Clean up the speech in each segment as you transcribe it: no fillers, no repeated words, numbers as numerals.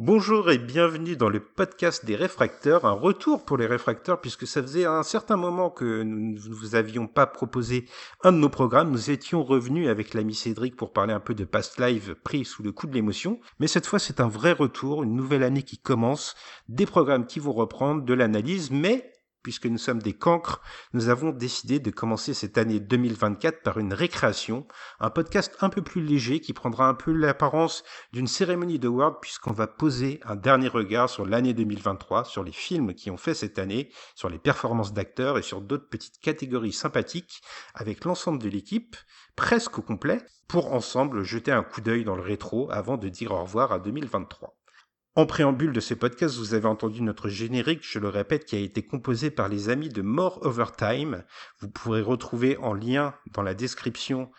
Bonjour et bienvenue dans le podcast des réfracteurs, un retour pour les réfracteurs puisque ça faisait un certain moment que nous ne vous avions pas proposé un de nos programmes. Nous étions revenus avec l'ami Cédric pour parler un peu de Past Live pris sous le coup de l'émotion. Mais cette fois c'est un vrai retour, une nouvelle année qui commence, des programmes qui vont reprendre, de l'analyse, mais puisque nous sommes des cancres, nous avons décidé de commencer cette année 2024 par une récréation, un podcast un peu plus léger qui prendra un peu l'apparence d'une cérémonie d'awards puisqu'on va poser un dernier regard sur l'année 2023, sur les films qui ont fait cette année, sur les performances d'acteurs et sur d'autres petites catégories sympathiques avec l'ensemble de l'équipe, presque au complet, pour ensemble jeter un coup d'œil dans le rétro avant de dire au revoir à 2023. En préambule de ce podcast, vous avez entendu notre générique, je le répète, qui a été composé par les amis de More Overtime. Vous pourrez retrouver en lien dans la description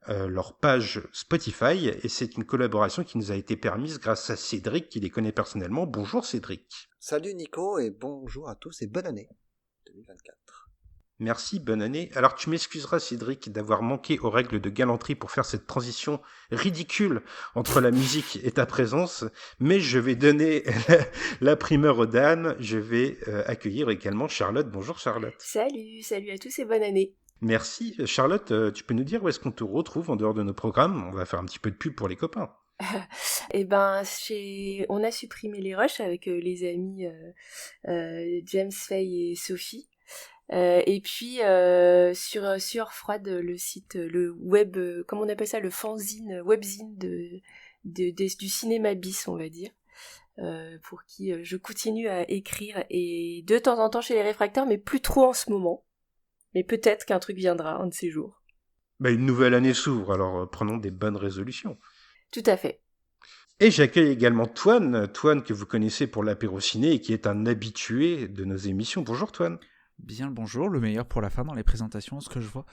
leur page Spotify, et c'est une collaboration qui nous a été permise grâce à Cédric, qui les connaît personnellement. Bonjour Cédric. Salut Nico et bonjour à tous et bonne année 2024. Merci, bonne année. Alors tu m'excuseras Cédric d'avoir manqué aux règles de galanterie pour faire cette transition ridicule entre la musique et ta présence, mais je vais donner la primeur aux dames. Je vais accueillir également Charlotte. Bonjour Charlotte. Salut à tous et bonne année. Merci. Charlotte, tu peux nous dire où est-ce qu'on te retrouve en dehors de nos programmes ? On va faire un petit peu de pub pour les copains. On a supprimé les rushs avec les amis James, Faye et Sophie. Et puis sur Froide, le site, le web, comment on appelle ça, le fanzine, webzine du cinéma bis, on va dire. Pour qui je continue à écrire et de temps en temps chez les réfracteurs, mais plus trop en ce moment. Mais peut-être qu'un truc viendra un de ces jours. Une nouvelle année s'ouvre, alors prenons des bonnes résolutions. Tout à fait. Et j'accueille également Toine que vous connaissez pour l'apéro ciné et qui est un habitué de nos émissions. Bonjour Toine. Bien le bonjour, le meilleur pour la fin dans les présentations, ce que je vois.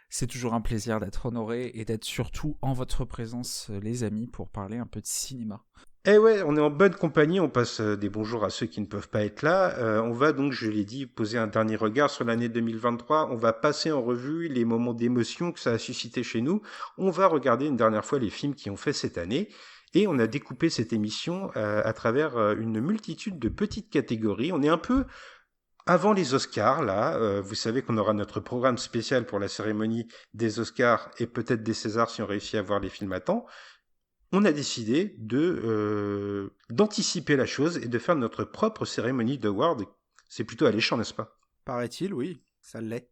C'est toujours un plaisir d'être honoré et d'être surtout en votre présence, les amis, pour parler un peu de cinéma. Eh ouais, on est en bonne compagnie, on passe des bonjours à ceux qui ne peuvent pas être là. On va donc, je l'ai dit, poser un dernier regard sur l'année 2023. On va passer en revue les moments d'émotion que ça a suscité chez nous. On va regarder une dernière fois les films qui ont fait cette année. Et on a découpé cette émission à travers une multitude de petites catégories. On est un peu avant les Oscars, là. Vous savez qu'on aura notre programme spécial pour la cérémonie des Oscars et peut-être des Césars si on réussit à voir les films à temps. On a décidé d'anticiper la chose et de faire notre propre cérémonie d'awards. C'est plutôt alléchant, n'est-ce pas ? Paraît-il, oui, ça l'est.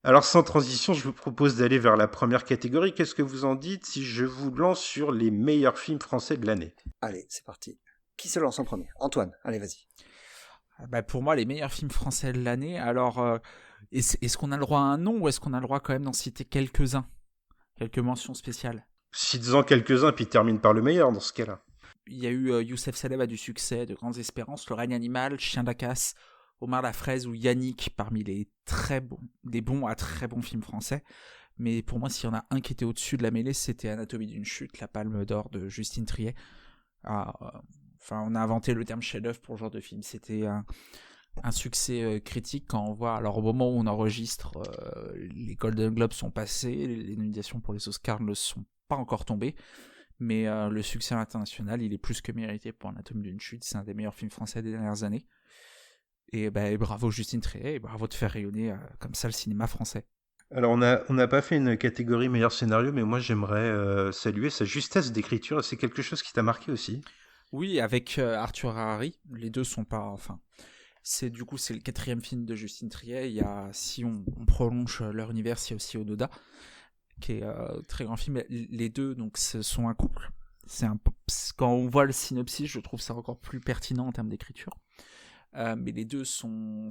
Alors sans transition, je vous propose d'aller vers la première catégorie. Qu'est-ce que vous en dites si je vous lance sur les meilleurs films français de l'année ? Allez, c'est parti. Qui se lance en premier ? Antoine, allez, vas-y. Pour moi, les meilleurs films français de l'année, alors, est-ce qu'on a le droit à un nom ou est-ce qu'on a le droit quand même d'en citer quelques-uns ? Quelques mentions spéciales ? Cites-en quelques-uns, puis termine par le meilleur dans ce cas-là. Il y a eu Youssef Salem a du succès, de grandes espérances, Le règne animal, Chien d'Acasse, Omar la fraise ou Yannick parmi les des bons à très bons films français. Mais pour moi, s'il y en a un qui était au-dessus de la mêlée, c'était Anatomie d'une chute, la Palme d'Or de Justine Triet. On a inventé le terme chef-d'œuvre pour ce genre de film. C'était un succès critique quand on voit, alors au moment où on enregistre, les Golden Globes sont passés, les nominations pour les Oscars ne sont pas encore tombées, mais le succès international, il est plus que mérité pour Anatomie d'une chute. C'est un des meilleurs films français des dernières années. Et bravo Justine Triet, et bravo de faire rayonner comme ça le cinéma français. Alors on n'a pas fait une catégorie meilleur scénario, mais moi j'aimerais saluer sa justesse d'écriture. C'est quelque chose qui t'a marqué aussi ? Oui, avec Arthur Harari, les deux sont pas... c'est le 4e film de Justine Triet. Il y a, si on prolonge leur univers, il y a aussi Onoda, qui est très grand film. Les deux, donc, ce sont un couple. Quand on voit le synopsis, je trouve ça encore plus pertinent en termes d'écriture. Mais les deux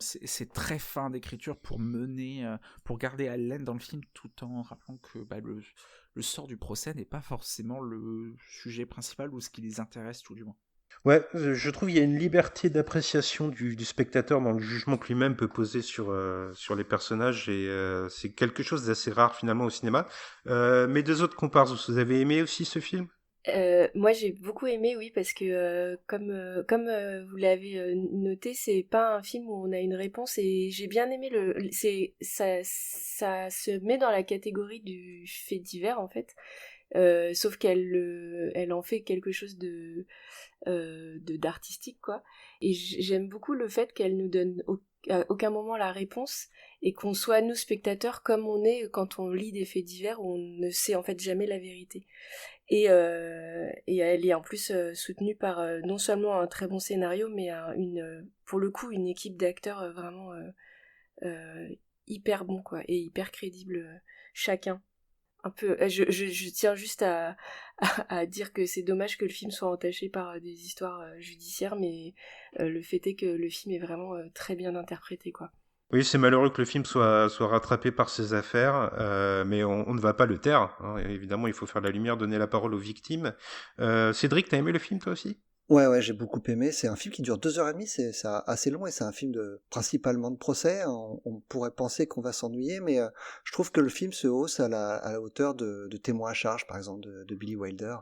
c'est très fin d'écriture pour pour garder haleine dans le film, tout en rappelant que le sort du procès n'est pas forcément le sujet principal ou ce qui les intéresse, tout du moins. Ouais, je trouve qu'il y a une liberté d'appréciation du spectateur dans le jugement que lui-même peut poser sur les personnages, et c'est quelque chose d'assez rare finalement au cinéma. Mes deux autres comparses, vous avez aimé aussi ce film ? Moi j'ai beaucoup aimé, oui, parce que comme vous l'avez noté, c'est pas un film où on a une réponse, et j'ai bien aimé ça se met dans la catégorie du fait divers en fait, sauf elle en fait quelque chose d'artistique quoi. Et j'aime beaucoup le fait qu'elle nous donne à aucun moment la réponse, et qu'on soit nous spectateurs comme on est quand on lit des faits divers où on ne sait en fait jamais la vérité. Et elle est en plus soutenue par non seulement un très bon scénario, mais pour le coup une équipe d'acteurs vraiment hyper bon quoi, et hyper crédible chacun. Un peu, je tiens juste à dire que c'est dommage que le film soit entaché par des histoires judiciaires, mais le fait est que le film est vraiment très bien interprété quoi. Oui, c'est malheureux que le film soit rattrapé par ses affaires, mais on ne va pas le taire, hein. Évidemment, il faut faire la lumière, donner la parole aux victimes. Cédric, t'as aimé le film toi aussi? Ouais, j'ai beaucoup aimé. C'est un film qui dure 2 heures et demie, c'est assez long, et c'est un film principalement de procès. On pourrait penser qu'on va s'ennuyer, mais je trouve que le film se hausse à la hauteur de Témoin à charge, par exemple, de Billy Wilder.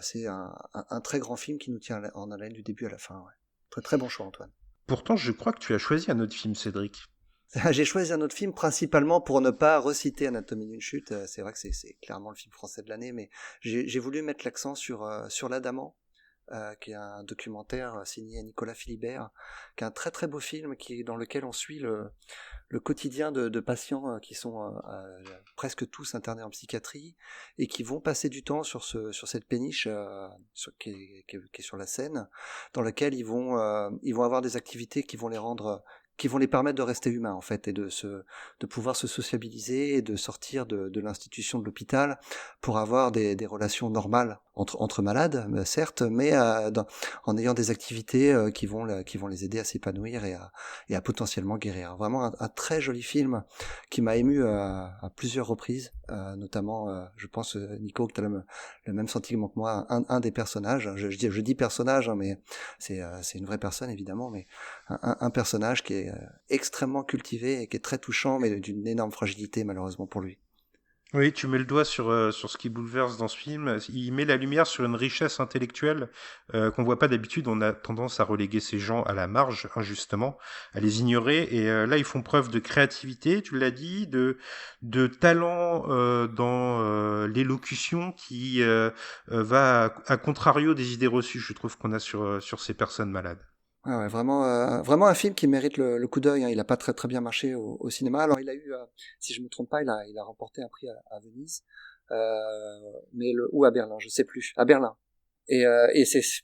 C'est un très grand film qui nous tient en haleine du début à la fin. Ouais. Très très bon choix, Antoine. Pourtant, je crois que tu as choisi un autre film, Cédric. J'ai choisi un autre film principalement pour ne pas reciter Anatomie d'une chute. C'est vrai que c'est clairement le film français de l'année, mais j'ai voulu mettre l'accent sur l'Adamant, qui est un documentaire signé Nicolas Philibert, qui est un très très beau film dans lequel on suit le quotidien de patients qui sont presque tous internés en psychiatrie, et qui vont passer du temps sur cette péniche qui est sur la Seine, dans laquelle ils vont avoir des activités qui vont les permettre de rester humains en fait, et de pouvoir se sociabiliser et de sortir de l'institution de l'hôpital pour avoir des relations normales entre malades, certes, mais en ayant des activités qui vont les aider à s'épanouir et à potentiellement guérir. Vraiment un très joli film qui m'a ému à plusieurs reprises, notamment, je pense, Nico, que tu as le même sentiment que moi, un des personnages, je dis personnage, hein, mais c'est une vraie personne évidemment, mais un personnage qui est extrêmement cultivé et qui est très touchant, mais d'une énorme fragilité malheureusement pour lui. Oui, tu mets le doigt sur ce qui bouleverse dans ce film. Il met la lumière sur une richesse intellectuelle qu'on voit pas d'habitude. On a tendance à reléguer ces gens à la marge, injustement, à les ignorer. Et là, ils font preuve de créativité, tu l'as dit, de talent dans l'élocution qui va à contrario des idées reçues, je trouve, qu'on a sur ces personnes malades. Ah ouais, vraiment un film qui mérite le coup d'œil, hein. Il a pas très très bien marché au cinéma. Alors il a eu, si je me trompe pas, il a remporté un prix à Venise, ou à Berlin, je sais plus, à Berlin. Et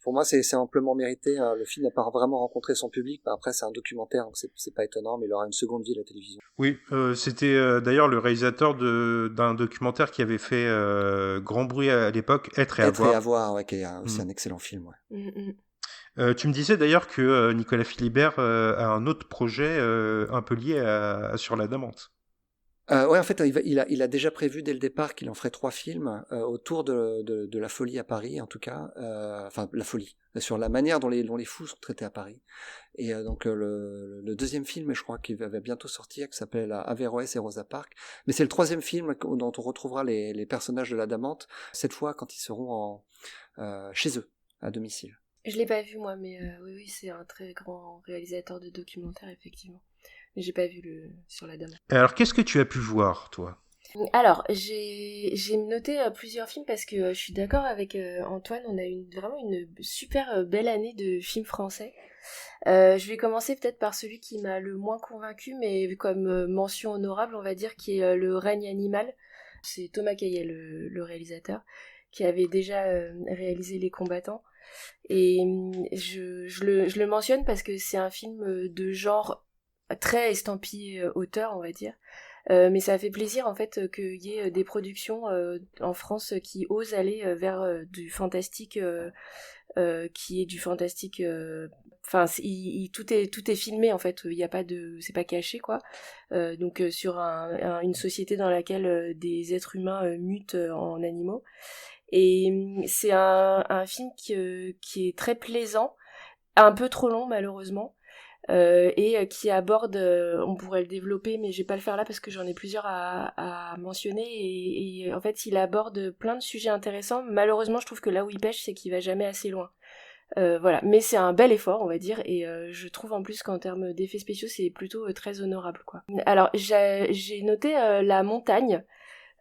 pour moi c'est amplement mérité, hein. Le film n'a pas vraiment rencontré son public. Après c'est un documentaire, donc c'est pas étonnant, mais il aura une seconde vie à la télévision. Oui, c'était d'ailleurs le réalisateur d'un documentaire qui avait fait grand bruit à l'époque, Être et Être et avoir. avoir, ouais, qui est aussi Mm. un excellent film. Ouais. Mm. Tu me disais d'ailleurs que Nicolas Philibert a un autre projet un peu lié sur l'Adamante. Ouais, en fait, il a déjà prévu dès le départ qu'il en ferait 3 films autour de la folie à Paris, en tout cas. Enfin, la folie, sur la manière dont les fous sont traités à Paris. Et donc le deuxième film, je crois qu'il va bientôt sortir, qui s'appelle Averroès et Rosa Parks. Mais c'est le troisième film dont on retrouvera les personnages de l'Adamante, cette fois quand ils seront chez eux, à domicile. Je l'ai pas vu moi, mais oui, c'est un très grand réalisateur de documentaires effectivement. Mais j'ai pas vu le sur la dame. Alors, qu'est-ce que tu as pu voir, toi? Alors, j'ai noté plusieurs films parce que je suis d'accord avec Antoine, on a vraiment une super belle année de films français. Je vais commencer peut-être par celui qui m'a le moins convaincu, mais comme mention honorable, on va dire, qui est Le règne animal. C'est Thomas Caillet, le réalisateur, qui avait déjà réalisé Les Combattants. Et je le mentionne parce que c'est un film de genre très estampillé auteur, on va dire. Mais ça fait plaisir en fait qu'il y ait des productions en France qui osent aller vers du fantastique, qui est du fantastique. Enfin, tout est filmé en fait. Il y a pas de, c'est pas caché quoi. Donc sur une société dans laquelle des êtres humains mutent en animaux. Et c'est un film qui est très plaisant, un peu trop long malheureusement. et qui aborde, on pourrait le développer, mais je vais pas le faire là parce que j'en ai plusieurs à mentionner, et en fait il aborde plein de sujets intéressants. Malheureusement, je trouve que là où il pêche, c'est qu'il va jamais assez loin. Voilà, mais c'est un bel effort, on va dire, et je trouve en plus qu'en termes d'effets spéciaux, c'est plutôt très honorable, quoi. Alors, j'ai noté La Montagne,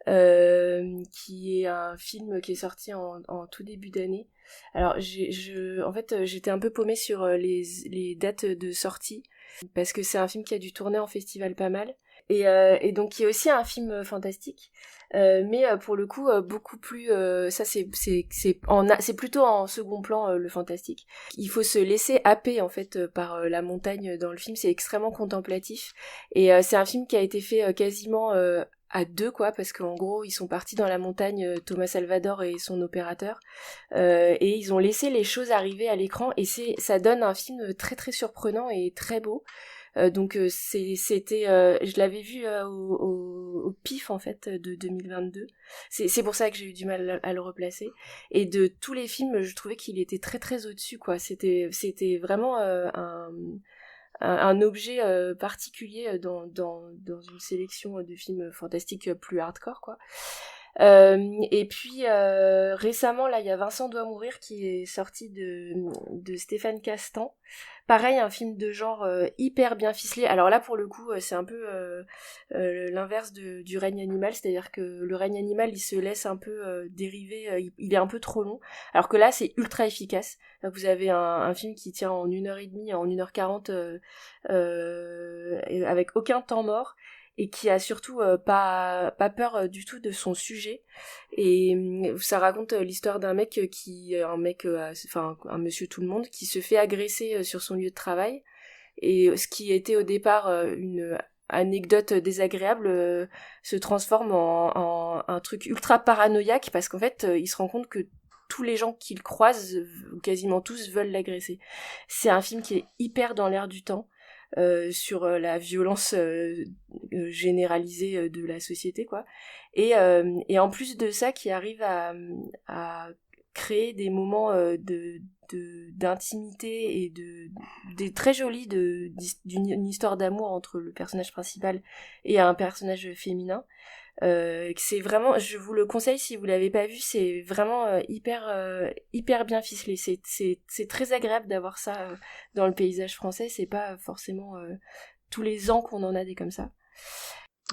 qui est un film qui est sorti en tout début d'année. Alors, en fait, j'étais un peu paumée sur les dates de sortie, parce que c'est un film qui a dû tourner en festival pas mal, et donc qui est aussi un film fantastique, mais pour le coup beaucoup plus, ça c'est plutôt en second plan, le fantastique. Il faut se laisser happer en fait par la montagne dans le film, c'est extrêmement contemplatif, et c'est un film qui a été fait quasiment à deux, quoi, parce qu'en gros ils sont partis dans la montagne, Thomas Salvador et son opérateur, et ils ont laissé les choses arriver à l'écran, et ça donne un film très très surprenant et très beau. Donc c'était, je l'avais vu au PIF en fait de 2022. C'est pour ça que j'ai eu du mal à le replacer. Et de tous les films, je trouvais qu'il était très très au-dessus, quoi. C'était vraiment un objet particulier dans une sélection de films fantastiques plus hardcore, quoi. Et puis récemment là il y a Vincent doit mourir qui est sorti de Stéphane Castan. Pareil, un film de genre hyper bien ficelé. Alors là pour le coup c'est un peu l'inverse du règne animal, c'est-à-dire que le règne animal il se laisse un peu dériver, il est un peu trop long, alors que là c'est ultra efficace. Vous avez un film qui tient en 1h30, en 1h40, avec aucun temps mort, et qui a surtout pas peur du tout de son sujet. Et ça raconte l'histoire d'un mec un monsieur tout le monde qui se fait agresser sur son lieu de travail, et ce qui était au départ une anecdote désagréable se transforme en un truc ultra paranoïaque, parce qu'en fait il se rend compte que tous les gens qu'il croise, ou quasiment tous, veulent l'agresser. C'est un film qui est hyper dans l'air du temps, sur la violence généralisée de la société, quoi. Et en plus de ça, qui arrive à créer des moments d'intimité et des très jolis d'une histoire d'amour entre le personnage principal et un personnage féminin. C'est vraiment, je vous le conseille si vous l'avez pas vu, c'est vraiment hyper bien ficelé. C'est très agréable d'avoir ça dans le paysage français. C'est pas forcément tous les ans qu'on en a des comme ça.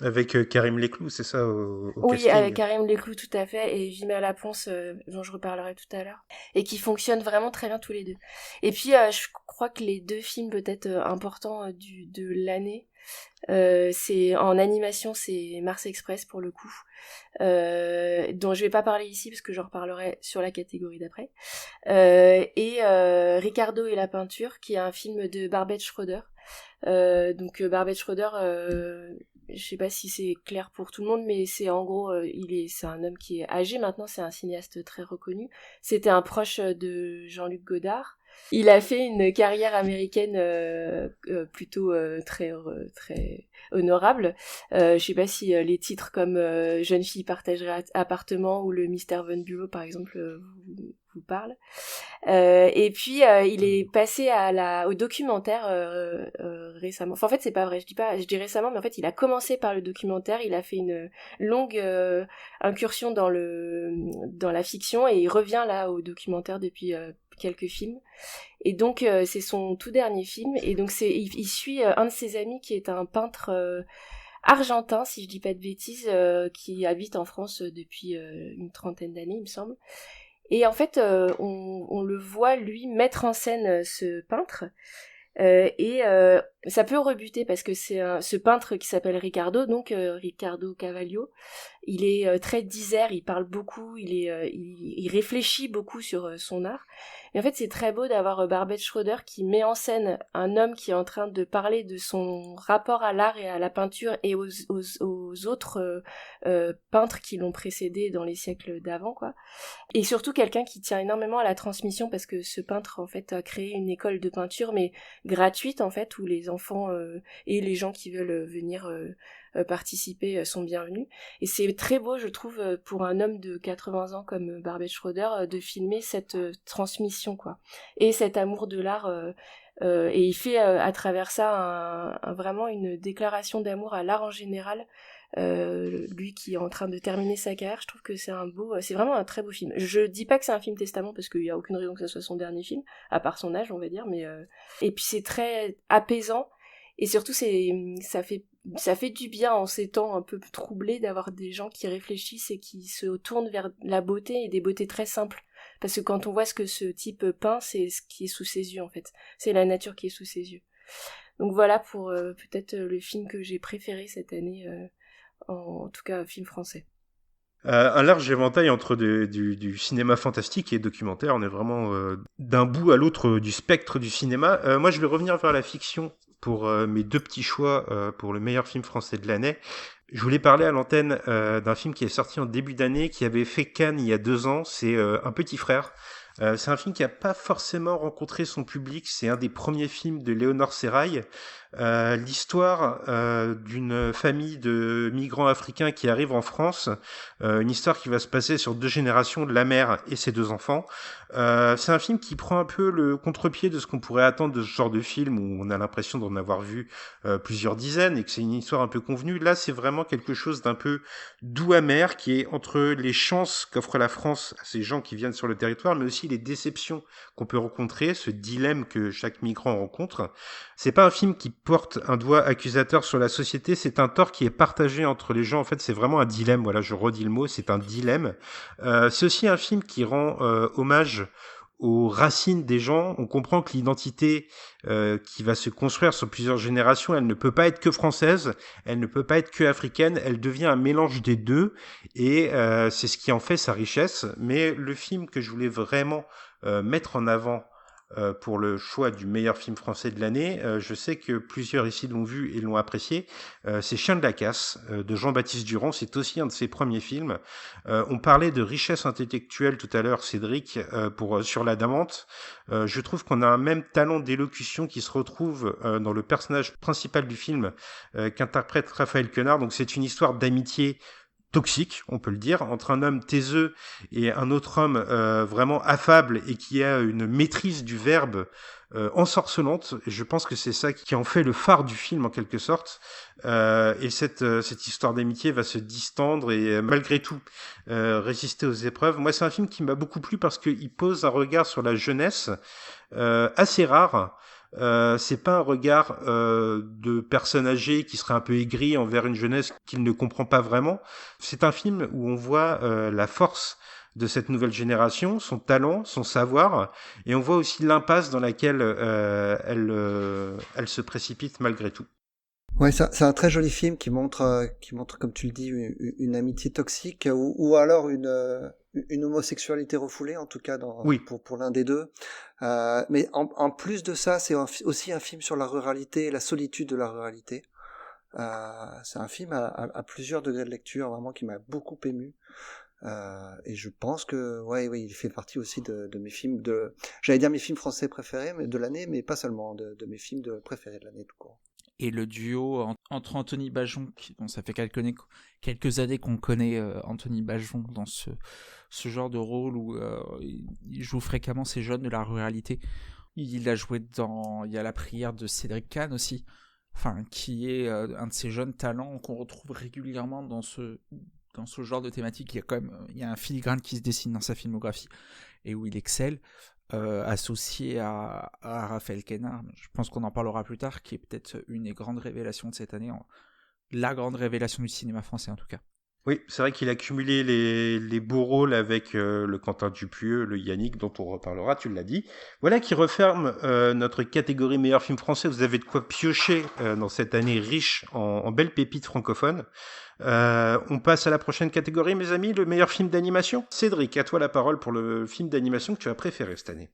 Avec Karim Leclou, c'est ça, au Oui, casting. avec Karim Leclou, tout à fait, et Jimmy Laponce, dont je reparlerai tout à l'heure, et qui fonctionnent vraiment très bien tous les deux. Et puis, je crois que les deux films peut-être importants de l'année, c'est en animation, c'est Mars Express pour le coup, dont je vais pas parler ici parce que j'en reparlerai sur la catégorie d'après, et Ricardo et la peinture, qui est un film de Barbet Schroeder. Donc Barbet Schroeder, je sais pas si c'est clair pour tout le monde, mais c'est en gros, c'est un homme qui est âgé maintenant, c'est un cinéaste très reconnu. C'était un proche de Jean-Luc Godard. Il a fait une carrière américaine plutôt très honorable. Je sais pas si les titres comme Jeune fille partagerait appartement ou le Mr. Von Bulow par exemple vous parlent. Et puis il est passé au documentaire récemment. Enfin en fait c'est pas vrai, je dis récemment, mais en fait il a commencé par le documentaire, il a fait une longue incursion dans la fiction, et il revient là au documentaire depuis quelques films. Et donc c'est son tout dernier film, et donc il suit un de ses amis qui est un peintre argentin, si je dis pas de bêtises, qui habite en France depuis une trentaine d'années il me semble. Et en fait on le voit lui mettre en scène ce peintre, et ça peut rebuter parce que c'est ce peintre qui s'appelle Ricardo, donc Ricardo Cavaglio. Il est très disert, il parle beaucoup, il réfléchit beaucoup sur son art. Et en fait, c'est très beau d'avoir Barbet Schroeder qui met en scène un homme qui est en train de parler de son rapport à l'art et à la peinture et aux autres peintres qui l'ont précédé dans les siècles d'avant, quoi. Et surtout quelqu'un qui tient énormément à la transmission, parce que ce peintre, en fait, a créé une école de peinture, mais gratuite, en fait, où les enfants et les gens qui veulent venir participer sont bienvenus. Et c'est très beau, je trouve, pour un homme de 80 ans comme Barbet Schroeder, de filmer cette transmission, quoi. Et cet amour de l'art Et il fait à travers ça vraiment une déclaration d'amour à l'art en général. Lui qui est en train de terminer sa carrière, je trouve que c'est vraiment un très beau film. Je dis pas que c'est un film testament parce qu'il y a aucune raison que ce soit son dernier film, à part son âge on va dire, mais et puis c'est très apaisant et surtout ça fait du bien en ces temps un peu troublés d'avoir des gens qui réfléchissent et qui se tournent vers la beauté et des beautés très simples. Parce que quand on voit ce que ce type peint, c'est ce qui est sous ses yeux en fait. C'est la nature qui est sous ses yeux. Donc voilà pour peut-être le film que j'ai préféré cette année, en tout cas film français. Un large éventail entre du cinéma fantastique et documentaire. On est vraiment d'un bout à l'autre du spectre du cinéma. Moi, je vais revenir vers la fiction pour mes deux petits choix pour le meilleur film français de l'année. Je voulais parler à l'antenne d'un film qui est sorti en début d'année, qui avait fait Cannes il y a 2 ans. C'est Un petit frère. C'est un film qui n'a pas forcément rencontré son public. C'est un des premiers films de Léonore Serrail. L'histoire d'une famille de migrants africains qui arrivent en France. Une histoire qui va se passer sur 2 générations de la mère et ses 2 enfants. C'est un film qui prend un peu le contre-pied de ce qu'on pourrait attendre de ce genre de film où on a l'impression d'en avoir vu plusieurs dizaines et que c'est une histoire un peu convenue. Là, c'est vraiment quelque chose d'un peu doux amer qui est entre les chances qu'offre la France à ces gens qui viennent sur le territoire, mais aussi les déceptions qu'on peut rencontrer, ce dilemme que chaque migrant rencontre. C'est pas un film qui porte un doigt accusateur sur la société, c'est un tort qui est partagé entre les gens. En fait, c'est vraiment un dilemme. Voilà, je redis le mot, c'est un dilemme. C'est aussi un film qui rend hommage aux racines des gens. On comprend que l'identité qui va se construire sur plusieurs générations, elle ne peut pas être que française, elle ne peut pas être que africaine, elle devient un mélange des deux, et c'est ce qui en fait sa richesse. Mais le film que je voulais vraiment mettre en avant pour le choix du meilleur film français de l'année, je sais que plusieurs ici l'ont vu et l'ont apprécié, c'est Chien de la casse de Jean-Baptiste Durand. C'est aussi un de ses premiers films. On parlait de richesse intellectuelle tout à l'heure, Cédric, pour Sur l'Adamante. Je trouve qu'on a un même talent d'élocution qui se retrouve dans le personnage principal du film qu'interprète Raphaël Quenard. Donc c'est une histoire d'amitié toxique, on peut le dire, entre un homme taiseux et un autre homme vraiment affable et qui a une maîtrise du verbe ensorcelante. Et je pense que c'est ça qui en fait le phare du film en quelque sorte. Et cette histoire d'amitié va se distendre et malgré tout résister aux épreuves. Moi, c'est un film qui m'a beaucoup plu parce qu'il pose un regard sur la jeunesse assez rare. C'est pas un regard de personne âgée qui serait un peu aigri envers une jeunesse qu'il ne comprend pas vraiment. C'est un film où on voit la force de cette nouvelle génération, son talent, son savoir, et on voit aussi l'impasse dans laquelle elle se précipite malgré tout. Ouais, c'est un très joli film qui montre, comme tu le dis, une amitié toxique ou alors une homosexualité refoulée, en tout cas Oui. pour l'un des deux. Mais en plus de ça, c'est aussi un film sur la ruralité et la solitude de la ruralité. C'est un film à plusieurs degrés de lecture, vraiment, qui m'a beaucoup ému. Et je pense que, ouais, il fait partie aussi de mes films j'allais dire mes films français préférés de l'année, mais pas seulement, de mes films préférés de l'année tout court. Et le duo entre Anthony Bajon, dont ça fait quelques années qu'on connaît Anthony Bajon dans ce genre de rôle où il joue fréquemment ces jeunes de la ruralité. Il a joué dans Il y a la prière de Cédric Kahn aussi, qui est un de ces jeunes talents qu'on retrouve régulièrement dans ce genre de thématique. Il y a un filigrane qui se dessine dans sa filmographie et où il excelle. Associé à Raphaël Quenard, je pense qu'on en parlera plus tard, qui est peut-être une des grandes révélations de cette année, la grande révélation du cinéma français en tout cas. Oui, c'est vrai qu'il a cumulé les beaux rôles avec le Quentin Dupieux, le Yannick, dont on reparlera, tu l'as dit. Voilà qui referme notre catégorie meilleur film français. Vous avez de quoi piocher dans cette année riche en belles pépites francophones. On passe à la prochaine catégorie, mes amis, le meilleur film d'animation. Cédric, à toi la parole pour le film d'animation que tu as préféré cette année.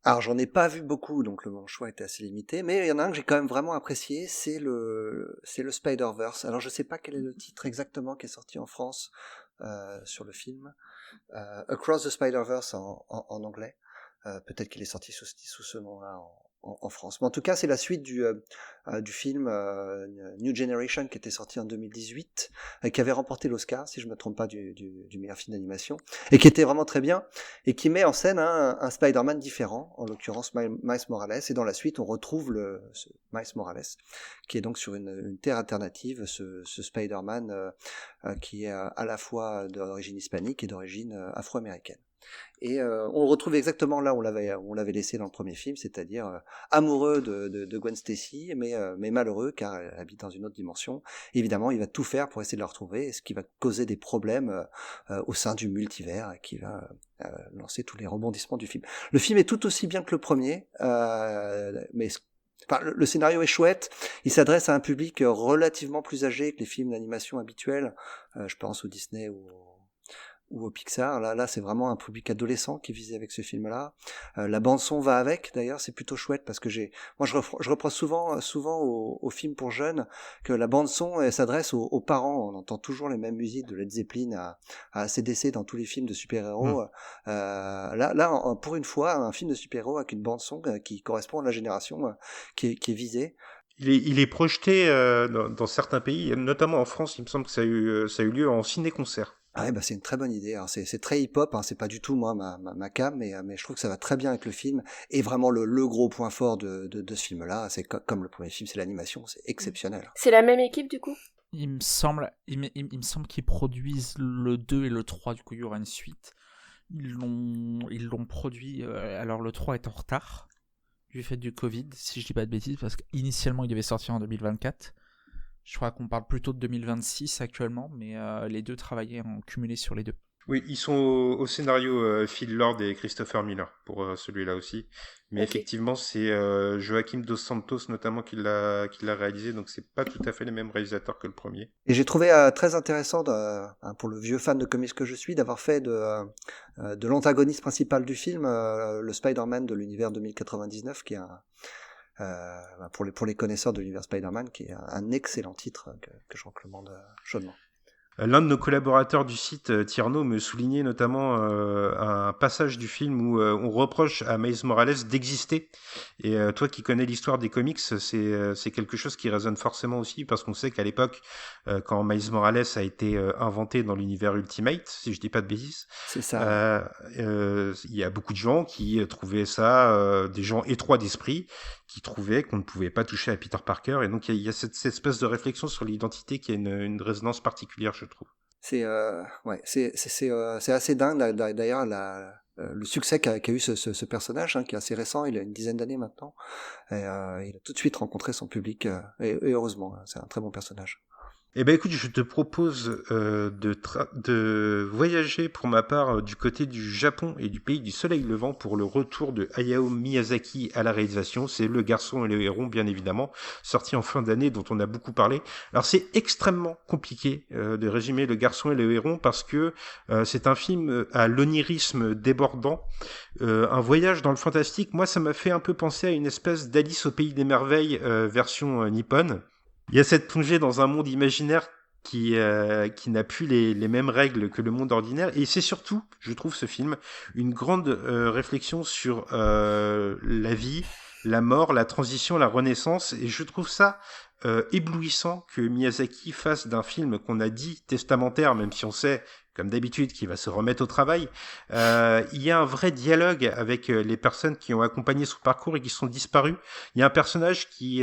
Alors j'en ai pas vu beaucoup, donc mon choix était assez limité, mais il y en a un que j'ai quand même vraiment apprécié, c'est le Spider-Verse. Alors je sais pas quel est le titre exactement qui est sorti en France sur le film, Across the Spider-Verse en anglais. Peut-être qu'il est sorti sous ce nom-là en France. Mais en tout cas, c'est la suite du film New Generation qui était sorti en 2018, qui avait remporté l'Oscar, si je me trompe pas, du meilleur film d'animation, et qui était vraiment très bien, et qui met en scène un Spider-Man différent, en l'occurrence Miles Morales, et dans la suite, on retrouve ce Miles Morales, qui est donc sur une terre alternative, ce Spider-Man qui est à la fois d'origine hispanique et d'origine afro-américaine. Et on le retrouve exactement là où on l'avait laissé dans le premier film, c'est-à-dire amoureux de Gwen Stacy, mais malheureux car elle habite dans une autre dimension. Et évidemment, il va tout faire pour essayer de la retrouver, ce qui va causer des problèmes au sein du multivers, et qui va lancer tous les rebondissements du film. Le film est tout aussi bien que le premier, mais le scénario est chouette. Il s'adresse à un public relativement plus âgé que les films d'animation habituels. Je pense au Disney ou au Pixar. Là, c'est vraiment un public adolescent qui est visé avec ce film-là. La bande son va avec. D'ailleurs, c'est plutôt chouette parce que je reproche souvent aux films pour jeunes que la bande son elle s'adresse aux parents. On entend toujours les mêmes musiques de Led Zeppelin à AC/DC dans tous les films de super-héros. Là, pour une fois, un film de super-héros avec une bande son qui correspond à la génération qui est visée. Il est projeté dans certains pays, notamment en France. Il me semble que ça a eu lieu en ciné-concert. Ah ouais, c'est une très bonne idée. Alors c'est très hip-hop, c'est pas du tout moi ma cam, mais je trouve que ça va très bien avec le film. Et vraiment le gros point fort de ce film-là, c'est comme le premier film, c'est l'animation, c'est exceptionnel. C'est la même équipe du coup ? Il me semble qu'ils produisent le 2 et le 3, du coup il y aura une suite. Ils l'ont produit, alors le 3 est en retard, du fait du Covid, si je dis pas de bêtises, parce qu'initialement il devait sortir en 2024. Je crois qu'on parle plutôt de 2026 actuellement, mais les deux travaillaient en cumulé sur les deux. Oui, ils sont au scénario Phil Lord et Christopher Miller pour celui-là aussi. Mais effectivement, c'est Joaquim Dos Santos notamment qui l'a réalisé, donc c'est pas tout à fait les mêmes réalisateurs que le premier. Et j'ai trouvé très intéressant, pour le vieux fan de comics que je suis, d'avoir fait de l'antagoniste principal du film le Spider-Man de l'univers 2099, qui est pour les connaisseurs de l'univers Spider-Man, qui est un excellent titre que je recommande chaudement. L'un de nos collaborateurs du site, Tierno, me soulignait notamment un passage du film où on reproche à Miles Morales d'exister. Et toi qui connais l'histoire des comics, c'est quelque chose qui résonne forcément aussi, parce qu'on sait qu'à l'époque, quand Miles Morales a été inventé dans l'univers Ultimate, si je dis pas de bêtises, c'est ça. Il y a beaucoup de gens qui trouvaient ça, des gens étroits d'esprit, qui trouvaient qu'on ne pouvait pas toucher à Peter Parker. Et donc il y a cette espèce de réflexion sur l'identité qui a une résonance particulière, je trouve. C'est assez dingue d'ailleurs le succès qu'a eu ce personnage, qui est assez récent, il a une dizaine d'années maintenant, et il a tout de suite rencontré son public, et heureusement, c'est un très bon personnage. Eh ben écoute, je te propose de voyager pour ma part du côté du Japon et du pays du soleil levant pour le retour de Hayao Miyazaki à la réalisation. C'est Le Garçon et le Héron, bien évidemment, sorti en fin d'année, dont on a beaucoup parlé. Alors c'est extrêmement compliqué de résumer Le Garçon et le Héron parce que c'est un film à l'onirisme débordant, un voyage dans le fantastique. Moi, ça m'a fait un peu penser à une espèce d'Alice au pays des merveilles version nippone. Il y a cette plongée dans un monde imaginaire qui n'a plus les mêmes règles que le monde ordinaire. Et c'est surtout, je trouve, ce film, une grande réflexion sur la vie, la mort, la transition, la renaissance. Et je trouve ça éblouissant que Miyazaki fasse d'un film qu'on a dit testamentaire, même si on sait, comme d'habitude, qu'il va se remettre au travail. Il y a un vrai dialogue avec les personnes qui ont accompagné son parcours et qui sont disparues. Il y a un personnage qui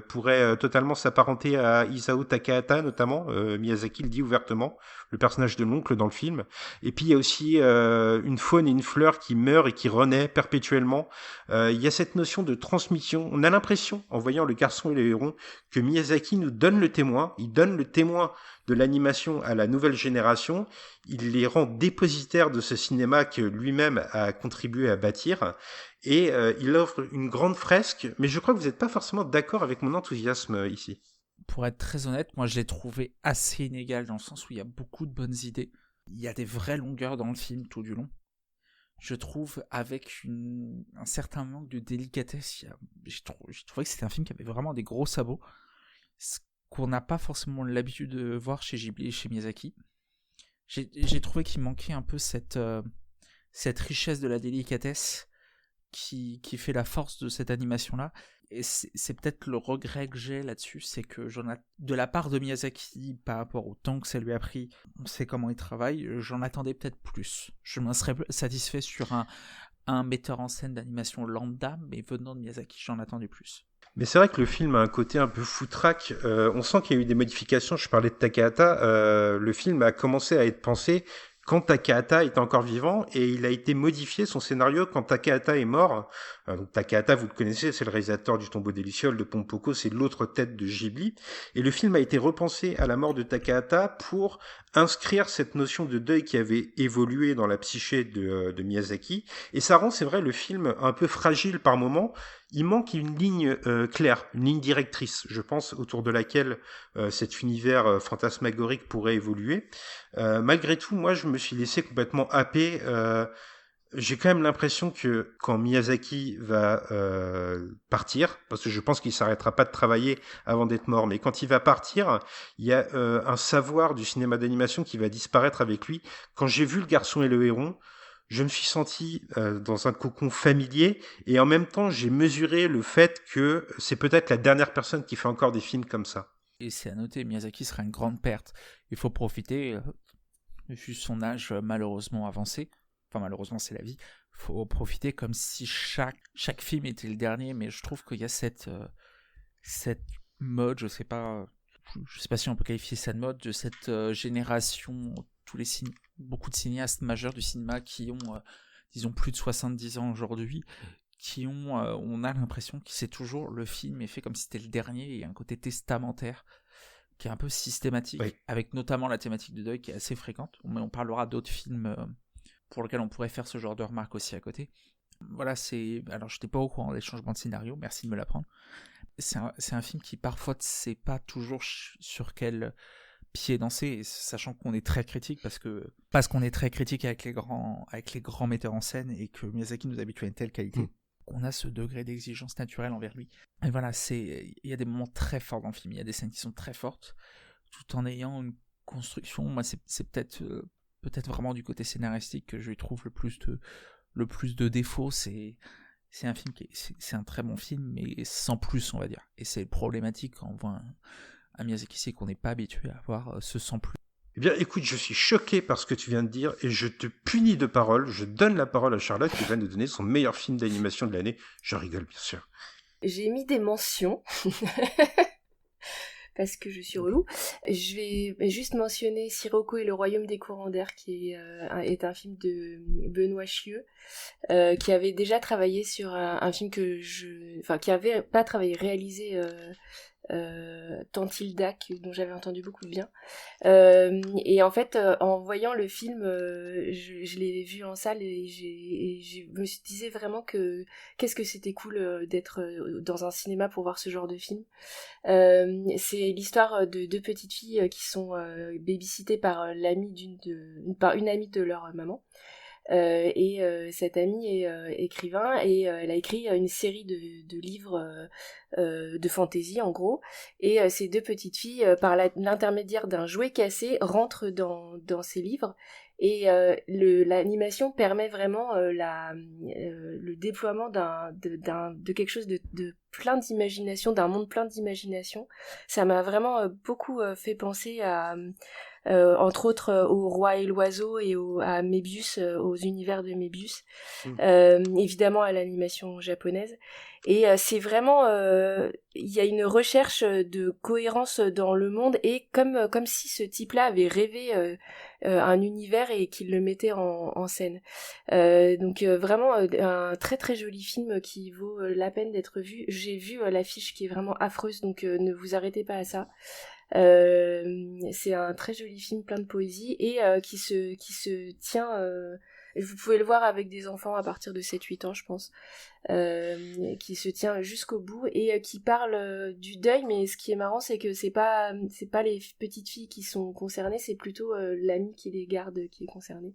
pourrait totalement s'apparenter à Isao Takahata, notamment. Miyazaki le dit ouvertement, le personnage de l'oncle dans le film. Et puis il y a aussi une faune et une fleur qui meurent et qui renaît perpétuellement. Il y a cette notion de transmission. On a l'impression, en voyant Le Garçon et le Héron, que Miyazaki nous donne le témoin. Il donne le témoin de l'animation à la nouvelle génération. Il les rend dépositaires de ce cinéma que lui-même a contribué à bâtir. Et il offre une grande fresque. Mais je crois que vous n'êtes pas forcément d'accord avec mon enthousiasme ici. Pour être très honnête, moi je l'ai trouvé assez inégal dans le sens où il y a beaucoup de bonnes idées. Il y a des vraies longueurs dans le film tout du long. Je trouve avec un certain manque de délicatesse. J'ai trouvé que c'était un film qui avait vraiment des gros sabots. Ce qu'on n'a pas forcément l'habitude de voir chez Ghibli et chez Miyazaki. J'ai trouvé qu'il manquait un peu cette richesse de la délicatesse qui fait la force de cette animation-là. Et c'est peut-être le regret que j'ai là-dessus, c'est que de la part de Miyazaki, par rapport au temps que ça lui a pris, on sait comment il travaille, j'en attendais peut-être plus. Je m'en serais satisfait sur un metteur en scène d'animation lambda, mais venant de Miyazaki, j'en attendais plus. Mais c'est vrai que le film a un côté un peu foutraque. On sent qu'il y a eu des modifications. Je parlais de Takahata. Le film a commencé à être pensé quand Takahata était encore vivant et il a été modifié son scénario quand Takahata est mort. Donc Takahata, vous le connaissez, c'est le réalisateur du Tombeau des Lucioles, de Pompoko, c'est l'autre tête de Ghibli. Et le film a été repensé à la mort de Takahata pour inscrire cette notion de deuil qui avait évolué dans la psyché de Miyazaki. Et ça rend, c'est vrai, le film un peu fragile par moments. Il manque une ligne claire, une ligne directrice, je pense, autour de laquelle cet univers fantasmagorique pourrait évoluer. Malgré tout, moi, je me suis laissé complètement happer. J'ai quand même l'impression que quand Miyazaki va partir, parce que je pense qu'il s'arrêtera pas de travailler avant d'être mort, mais quand il va partir, il y a un savoir du cinéma d'animation qui va disparaître avec lui. Quand j'ai vu Le Garçon et le Héron, je me suis senti dans un cocon familier et en même temps j'ai mesuré le fait que c'est peut-être la dernière personne qui fait encore des films comme ça. Et c'est à noter, Miyazaki sera une grande perte. Il faut profiter, vu son âge malheureusement avancé, enfin malheureusement c'est la vie, il faut profiter comme si chaque film était le dernier, mais je trouve qu'il y a cette mode, je sais pas si on peut qualifier ça de mode, de cette génération, beaucoup de cinéastes majeurs du cinéma qui ont, disons, plus de 70 ans aujourd'hui, on a l'impression que c'est toujours le film est fait comme si c'était le dernier, et un côté testamentaire qui est un peu systématique, oui. Avec notamment la thématique du deuil qui est assez fréquente, mais on parlera d'autres films pour lesquels on pourrait faire ce genre de remarques aussi à côté. Voilà, alors je n'étais pas au courant des changements de scénario, merci de me l'apprendre. C'est un film qui parfois ne sait pas toujours sur quel pied danser, sachant qu'on est très critique parce qu'on est très critique avec les grands metteurs en scène et que Miyazaki nous habitue à une telle qualité. On a ce degré d'exigence naturelle envers lui. Et voilà, il y a des moments très forts dans le film, il y a des scènes qui sont très fortes, tout en ayant une construction. Moi, c'est peut-être vraiment du côté scénaristique que je lui trouve le plus de défauts. C'est un film c'est un très bon film, mais sans plus, on va dire. Et c'est problématique quand on voit un Miyazaki, c'est qu'on n'est pas habitué à avoir ce sans plus. Eh bien, écoute, je suis choqué par ce que tu viens de dire et je te punis de parole. Je donne la parole à Charlotte qui vient de donner son meilleur film d'animation de l'année. Je rigole, bien sûr. J'ai mis des mentions. Parce que je suis relou. Je vais juste mentionner Sirocco et le Royaume des courants d'air, qui est un film de Benoît Chieux, qui avait déjà travaillé sur un film qui avait pas travaillé, réalisé Tantildac, dont j'avais entendu beaucoup de bien. Et en fait, en voyant le film, je l'ai vu en salle et je me disais vraiment que qu'est-ce que c'était cool d'être dans un cinéma pour voir ce genre de film. C'est l'histoire de deux petites filles qui sont babysittées par une amie de leur maman. Cette amie est écrivain et elle a écrit une série de livres de fantaisie en gros, et ces deux petites filles par l'intermédiaire d'un jouet cassé rentrent dans ces livres, et l'animation permet vraiment le déploiement de quelque chose de plein d'imagination, d'un monde plein d'imagination. Ça m'a vraiment beaucoup fait penser à entre autres au Roi et l'Oiseau et à Mébius, aux univers de Mébius, évidemment à l'animation japonaise. Et c'est vraiment, il y a une recherche de cohérence dans le monde, et comme si ce type-là avait rêvé un univers et qu'il le mettait en scène. Donc vraiment un très très joli film qui vaut la peine d'être vu. J'ai vu l'affiche qui est vraiment affreuse, donc ne vous arrêtez pas à ça. C'est un très joli film plein de poésie et qui se tient, vous pouvez le voir avec des enfants à partir de 7-8 ans je pense, qui se tient jusqu'au bout et qui parle du deuil, mais ce qui est marrant c'est que c'est pas les petites filles qui sont concernées, c'est plutôt l'amie qui les garde qui est concernée,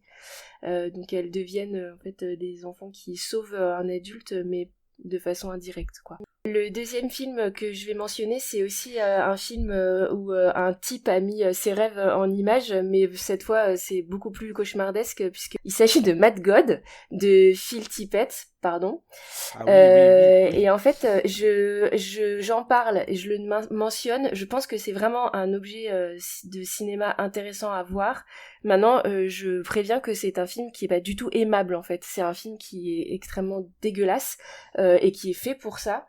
donc elles deviennent en fait des enfants qui sauvent un adulte, mais de façon indirecte quoi. Le deuxième film que je vais mentionner, c'est aussi un film où un type a mis ses rêves en images, mais cette fois c'est beaucoup plus cauchemardesque puisqu'il s'agit de Mad God de Phil Tippett, pardon. Ah oui. Et en fait, j'en parle et je le mentionne. Je pense que c'est vraiment un objet de cinéma intéressant à voir. Maintenant, je préviens que c'est un film qui est pas du tout aimable en fait. C'est un film qui est extrêmement dégueulasse et qui est fait pour ça.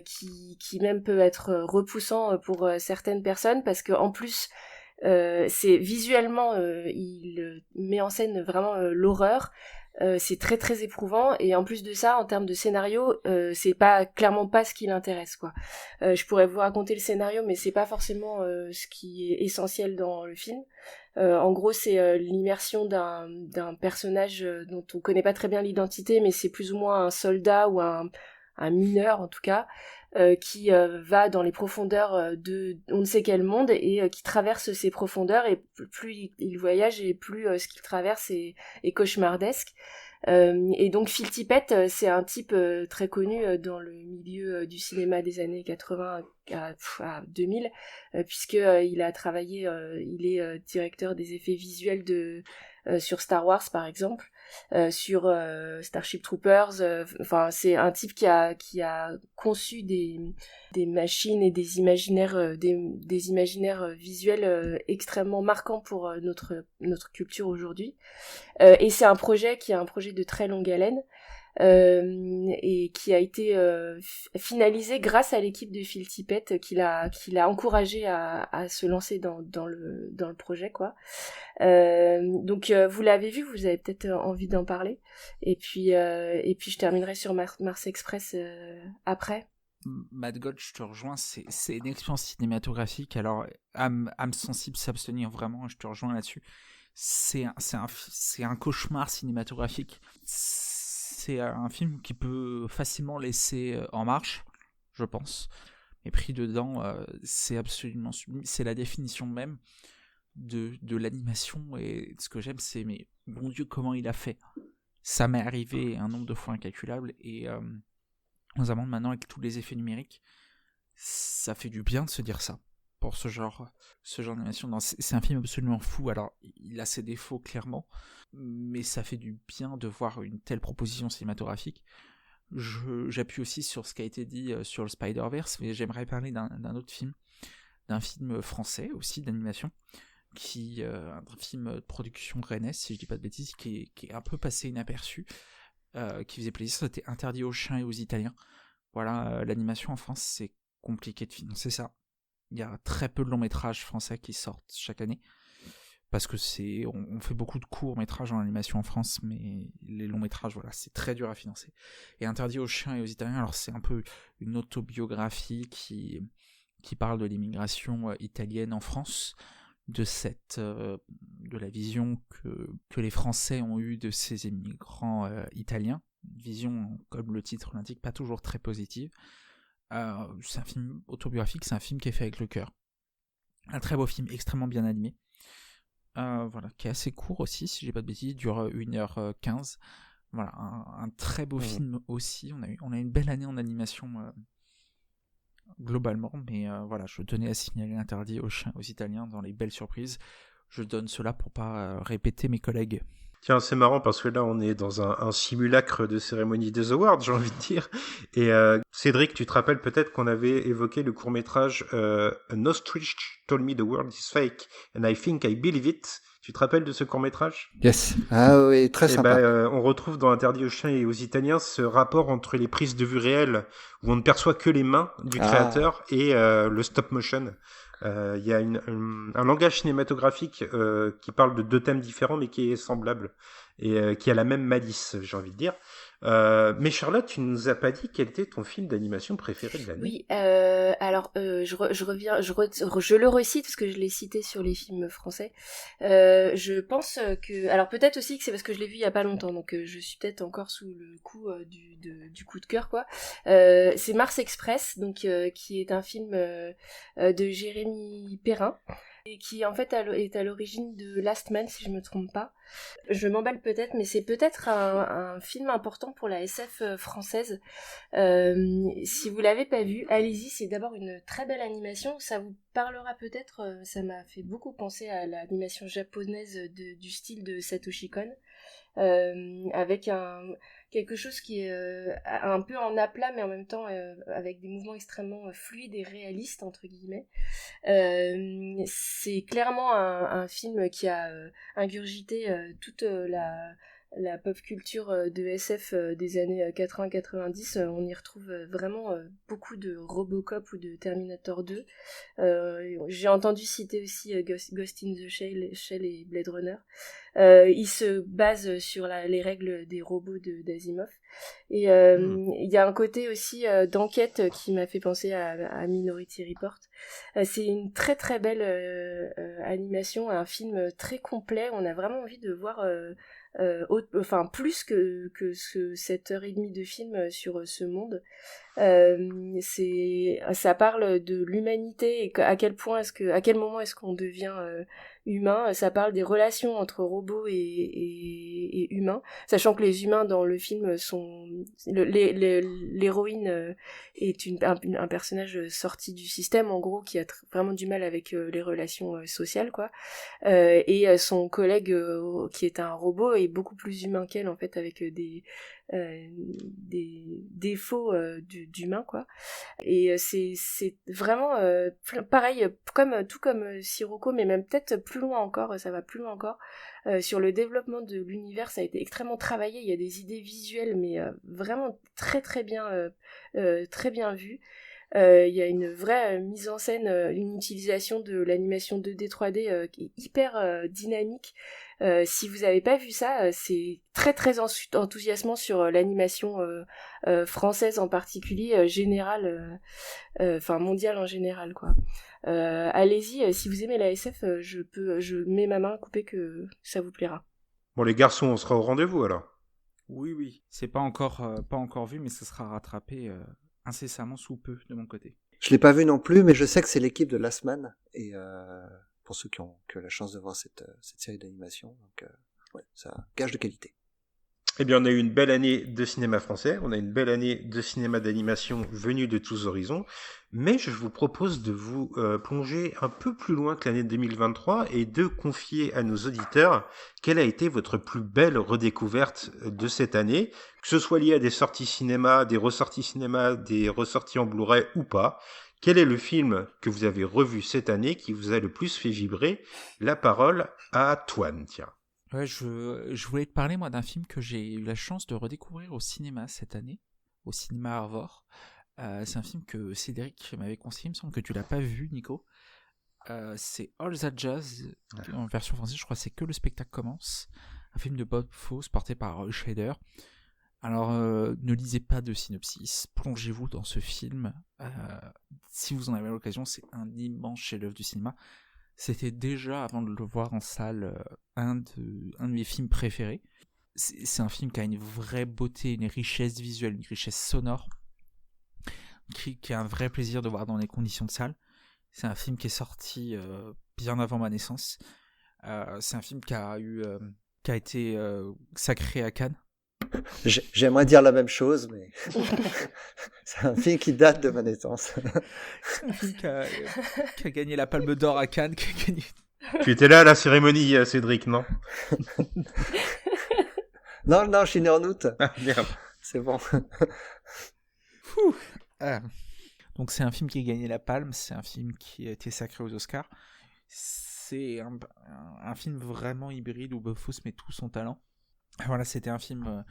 Qui même peut être repoussant pour certaines personnes parce que en plus c'est visuellement il met en scène vraiment l'horreur. C'est très très éprouvant et en plus de ça en termes de scénario c'est pas clairement pas ce qui l'intéresse quoi. Je pourrais vous raconter le scénario mais c'est pas forcément ce qui est essentiel dans le film. En gros c'est l'immersion d'un personnage dont on connaît pas très bien l'identité mais c'est plus ou moins un soldat ou un mineur en tout cas, qui va dans les profondeurs de on ne sait quel monde et qui traverse ces profondeurs et plus il voyage et plus ce qu'il traverse est cauchemardesque. Et donc Phil Tippett, c'est un type très connu dans le milieu du cinéma des années 80 à 2000, puisque il a travaillé, il est directeur des effets visuels sur Star Wars par exemple. Sur Starship Troopers, enfin c'est un type qui a conçu des machines et des imaginaires des imaginaires visuels extrêmement marquants pour notre culture aujourd'hui. Et c'est un projet qui est un projet de très longue haleine. Et qui a été finalisé grâce à l'équipe de Phil Tippett qui l'a encouragé à se lancer dans le projet quoi. Donc vous l'avez vu, vous avez peut-être envie d'en parler et puis je terminerai sur Mars Express après. Mad God, je te rejoins, c'est une expérience cinématographique. Alors, âme sensible s'abstenir vraiment, je te rejoins là-dessus. C'est un cauchemar cinématographique. C'est un film qui peut facilement laisser en marche, je pense. Et pris dedans, c'est absolument sublime. C'est la définition même de l'animation. Et ce que j'aime, c'est, mais mon Dieu, comment il a fait. Ça m'est arrivé un nombre de fois incalculable. Et notamment maintenant avec tous les effets numériques, ça fait du bien de se dire ça. Pour ce genre d'animation. C'est un film absolument fou. Alors, il a ses défauts, clairement. Mais ça fait du bien de voir une telle proposition cinématographique. J'appuie aussi sur ce qui a été dit sur le Spider-Verse, mais j'aimerais parler d'un autre film. D'un film français, aussi, d'animation. Un film de production rennaise, si je dis pas de bêtises, qui est un peu passé inaperçu. Qui faisait plaisir. C'était interdit aux chiens et aux Italiens. Voilà, l'animation en France, c'est compliqué de financer ça. Il y a très peu de longs métrages français qui sortent chaque année. Parce que on fait beaucoup de courts métrages en animation en France, mais les longs métrages, voilà, c'est très dur à financer. Et interdit aux chiens et aux Italiens, alors c'est un peu une autobiographie qui parle de l'immigration italienne en France, de la vision que les Français ont eue de ces immigrants italiens, une vision, comme le titre l'indique, pas toujours très positive. C'est un film autobiographique, c'est un film qui est fait avec le cœur. Un très beau film, extrêmement bien animé. Voilà, qui est assez court aussi, si j'ai pas de bêtises, dure 1h15. Voilà, un très beau film aussi. On a une belle année en animation globalement, mais voilà, je tenais à signaler l'interdit aux chiens, aux Italiens dans les belles surprises. Je donne cela pour pas répéter mes collègues. Tiens, c'est marrant parce que là, on est dans un simulacre de cérémonie des awards, j'ai envie de dire. Et Cédric, tu te rappelles peut-être qu'on avait évoqué le court-métrage An Ostrich Told Me the World is Fake and I Think I Believe It. Tu te rappelles de ce court-métrage ? Yes. Ah oui, très sympa. On retrouve dans Interdit aux chiens et aux Italiens ce rapport entre les prises de vue réelles où on ne perçoit que les mains du créateur et le stop motion. Il y a un langage cinématographique qui parle de deux thèmes différents mais qui est semblable et qui a la même malice, j'ai envie de dire. Mais Charlotte, tu ne nous as pas dit quel était ton film d'animation préféré de l'année. Oui, alors je reviens, je le recite parce que je l'ai cité sur les films français. Je pense que, alors peut-être aussi que c'est parce que je l'ai vu il y a pas longtemps, donc je suis peut-être encore sous le coup du coup de cœur quoi. C'est Mars Express, donc qui est un film de Jérémy Perrin. et qui en fait est à l'origine de Last Man, si je me trompe pas. Je m'emballe peut-être, mais c'est peut-être un film important pour la SF française. Si vous l'avez pas vu, allez-y, c'est d'abord une très belle animation, ça vous parlera peut-être, ça m'a fait beaucoup penser à l'animation japonaise du style de Satoshi Kon. Avec quelque chose qui est un peu en aplat mais en même temps avec des mouvements extrêmement fluides et réalistes entre guillemets. C'est clairement un film qui a ingurgité toute la pop culture de SF des années 80-90. On y retrouve vraiment beaucoup de Robocop ou de Terminator 2. J'ai entendu citer aussi Ghost in the Shell et Blade Runner. Il se base sur les règles des robots d'Asimov. Et il y a un côté aussi d'enquête qui m'a fait penser à Minority Report. C'est une très très belle animation, un film très complet. On a vraiment envie de voir plus que 7h30 de film sur ce monde. Ça parle de l'humanité et à quel moment est-ce qu'on devient humain. Ça parle des relations entre robots et humains, sachant que les humains dans le film sont l'héroïne est un personnage sorti du système en gros qui a vraiment du mal avec les relations sociales quoi, et son collègue qui est un robot est beaucoup plus humain qu'elle en fait avec des défauts d'humain quoi. Et c'est vraiment pareil tout comme Sirocco, mais même peut-être plus loin encore, ça va plus loin encore. Sur le développement de l'univers, ça a été extrêmement travaillé, il y a des idées visuelles mais vraiment très très bien vues. Il y a une vraie mise en scène, une utilisation de l'animation 2D 3D qui est hyper dynamique. Si vous n'avez pas vu ça, c'est très très enthousiasmant sur l'animation française en particulier, générale, mondiale en général quoi. Allez-y, si vous aimez la SF, je mets ma main à couper que ça vous plaira. Bon les garçons, on sera au rendez-vous alors. Oui, c'est pas encore vu, mais ça sera rattrapé incessamment sous peu de mon côté. Je l'ai pas vu non plus, mais je sais que c'est l'équipe de Last Man, et pour ceux qui ont la chance de voir cette série d'animation, donc ouais, ça gage de qualité. Eh bien, on a eu une belle année de cinéma français, on a une belle année de cinéma d'animation venue de tous horizons, mais je vous propose de vous plonger un peu plus loin que l'année 2023 et de confier à nos auditeurs quelle a été votre plus belle redécouverte de cette année, que ce soit lié à des sorties cinéma, des ressorties cinéma, des ressorties en Blu-ray ou pas. Quel est le film que vous avez revu cette année qui vous a le plus fait vibrer? La parole à Toine, tiens. Ouais, je voulais te parler, moi, d'un film que j'ai eu la chance de redécouvrir au cinéma cette année, au cinéma Arvor. C'est un film que Cédric m'avait conseillé, il me semble que tu l'as pas vu, Nico. C'est All That Jazz, en version française, je crois que c'est Que le spectacle commence. Un film de Bob Fosse, porté par Roy Scheider. Alors, ne lisez pas de synopsis, plongez-vous dans ce film. Si vous en avez l'occasion, c'est un immense chef-d'œuvre du cinéma. C'était déjà, avant de le voir en salle, un de mes films préférés. C'est un film qui a une vraie beauté, une richesse visuelle, une richesse sonore, qui a un vrai plaisir de voir dans les conditions de salle. C'est un film qui est sorti bien avant ma naissance. C'est un film qui a été sacré à Cannes. J'aimerais dire la même chose, mais c'est un film qui date de ma naissance. C'est un film qui a gagné la Palme d'Or à Cannes. Tu étais là à la cérémonie, Cédric, non? Non, je suis né en août. Ah, merde. C'est bon. Donc c'est un film qui a gagné la Palme, c'est un film qui a été sacré aux Oscars. C'est un film vraiment hybride où Bob Fosse met tout son talent. Voilà, c'était un film...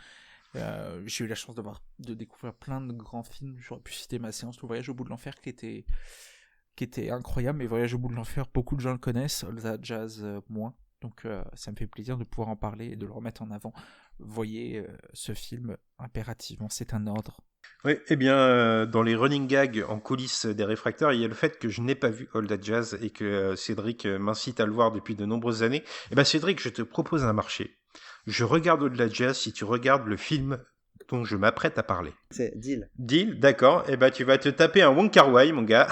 j'ai eu la chance de découvrir plein de grands films. J'aurais pu citer ma séance Le Voyage au bout de l'enfer qui était incroyable, mais Voyage au bout de l'enfer, beaucoup de gens le connaissent, All That Jazz moins. Donc ça me fait plaisir de pouvoir en parler et de le remettre en avant. Voyez ce film impérativement, c'est un ordre. Oui, eh bien, dans les running gags en coulisses des réfracteurs, il y a le fait que je n'ai pas vu All That Jazz et que Cédric m'incite à le voir depuis de nombreuses années. Eh bien, Cédric, je te propose un marché. Je regarde All That Jazz si tu regardes le film dont je m'apprête à parler. C'est Deal. Deal, d'accord. Eh ben, tu vas te taper un Wong Kar-wai, mon gars.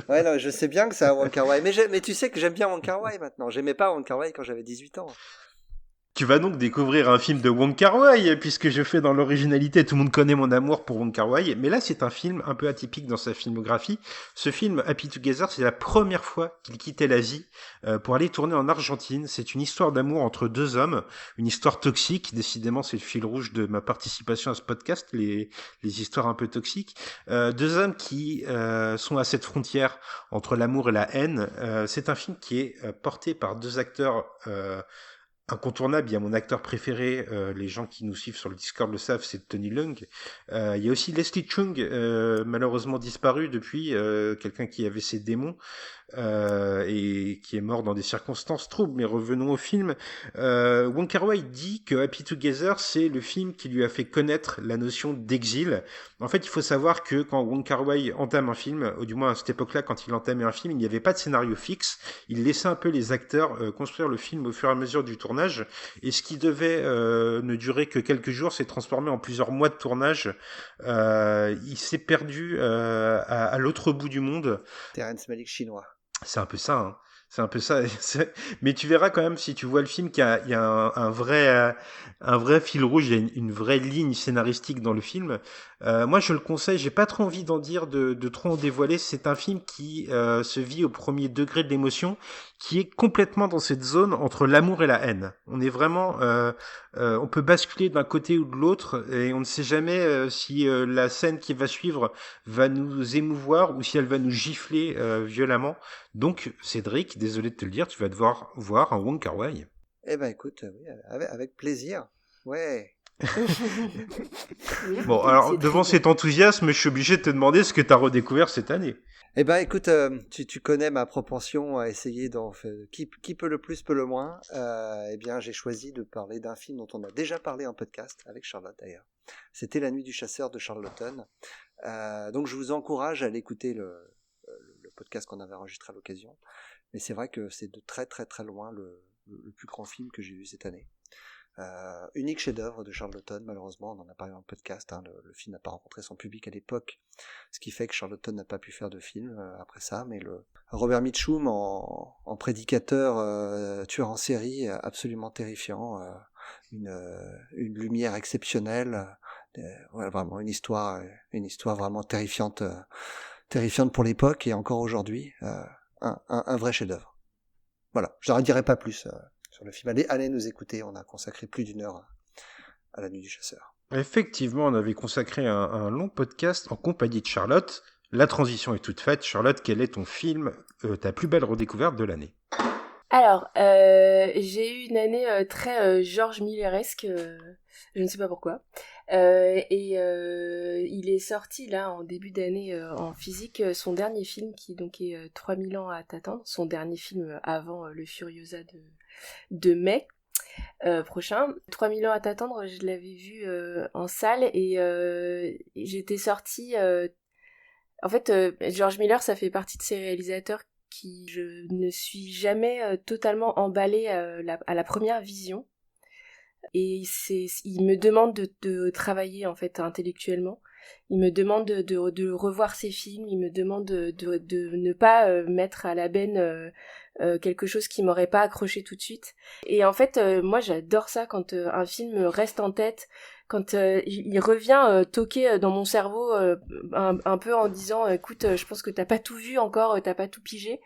Ouais, non, je sais bien que c'est un Wong Kar-wai. Mais tu sais que j'aime bien Wong Kar-wai maintenant. J'aimais pas Wong Kar-wai quand j'avais 18 ans. Tu vas donc découvrir un film de Wong Kar-wai, puisque je fais dans l'originalité, tout le monde connaît mon amour pour Wong Kar-wai, mais là c'est un film un peu atypique dans sa filmographie. Ce film, Happy Together, c'est la première fois qu'il quittait l'Asie pour aller tourner en Argentine. C'est une histoire d'amour entre deux hommes, une histoire toxique, décidément c'est le fil rouge de ma participation à ce podcast, les histoires un peu toxiques. Deux hommes qui sont à cette frontière entre l'amour et la haine. C'est un film qui est porté par deux acteurs incontournable. Il y a mon acteur préféré, les gens qui nous suivent sur le Discord le savent, c'est Tony Leung. Il y a aussi Leslie Chung, malheureusement disparu depuis, quelqu'un qui avait ses démons et qui est mort dans des circonstances troubles. Mais revenons au film. Wong Kar-wai dit que Happy Together, c'est le film qui lui a fait connaître la notion d'exil. En fait, il faut savoir que quand Wong Kar-wai entame un film, ou du moins à cette époque-là, quand il entamait un film, il n'y avait pas de scénario fixe. Il laissait un peu les acteurs construire le film au fur et à mesure du tournage. Et ce qui devait ne durer que quelques jours s'est transformé en plusieurs mois de tournage. Il s'est perdu à l'autre bout du monde. Terrence Malick chinois. C'est un peu ça, hein. C'est un peu ça. Mais tu verras quand même, si tu vois le film, qu'il y a un vrai fil rouge, il y a une vraie ligne scénaristique dans le film. Moi, je le conseille, j'ai pas trop envie d'en dire, de trop en dévoiler. C'est un film qui se vit au premier degré de l'émotion, qui est complètement dans cette zone entre l'amour et la haine. On est vraiment... on peut basculer d'un côté ou de l'autre, et on ne sait jamais si la scène qui va suivre va nous émouvoir ou si elle va nous gifler violemment. Donc, Cédric, désolé de te le dire, tu vas devoir voir un Wong Kar-wai. Eh ben écoute, oui, avec plaisir. Ouais. Bon, alors, devant cet enthousiasme, je suis obligé de te demander ce que tu as redécouvert cette année. Eh ben écoute, tu connais ma propension à essayer qui peut le plus, peut le moins. Eh bien, j'ai choisi de parler d'un film dont on a déjà parlé en podcast, avec Charlotte d'ailleurs. C'était La Nuit du Chasseur de Charlton. Donc je vous encourage à aller écouter le podcast qu'on avait enregistré à l'occasion. Mais c'est vrai que c'est de très très très loin le plus grand film que j'ai vu cette année. Unique chef-d'œuvre de Charlton, malheureusement, on en a parlé dans le podcast, hein, le film n'a pas rencontré son public à l'époque, ce qui fait que Charlton n'a pas pu faire de film après ça, mais Robert Mitchum en prédicateur, tueur en série, absolument terrifiant, une lumière exceptionnelle, ouais, vraiment une histoire vraiment terrifiante pour l'époque et encore aujourd'hui, un vrai chef-d'œuvre. Voilà, je n'en dirai pas plus sur le film. Allez nous écouter, on a consacré plus d'1 heure à La Nuit du Chasseur. Effectivement, on avait consacré un long podcast en compagnie de Charlotte. La transition est toute faite. Charlotte, quel est ton film, ta plus belle redécouverte de l'année ? Alors, j'ai eu une année très George Milleresque, je ne sais pas pourquoi. Il est sorti là en début d'année en physique son dernier film qui donc est 3000 ans à t'attendre, son dernier film avant le Furiosa de mai prochain. 3000 ans à t'attendre, je l'avais vu en salle et j'étais sortie... En fait, George Miller, ça fait partie de ces réalisateurs qui je ne suis jamais totalement emballée à la première vision. Et il me demande de travailler en fait intellectuellement. Il me demande de revoir ses films. Il me demande de ne pas mettre à la benne quelque chose qui m'aurait pas accroché tout de suite. Et en fait, moi j'adore ça quand un film reste en tête, quand il revient toquer dans mon cerveau un peu en disant écoute, je pense que t'as pas tout vu encore, t'as pas tout pigé.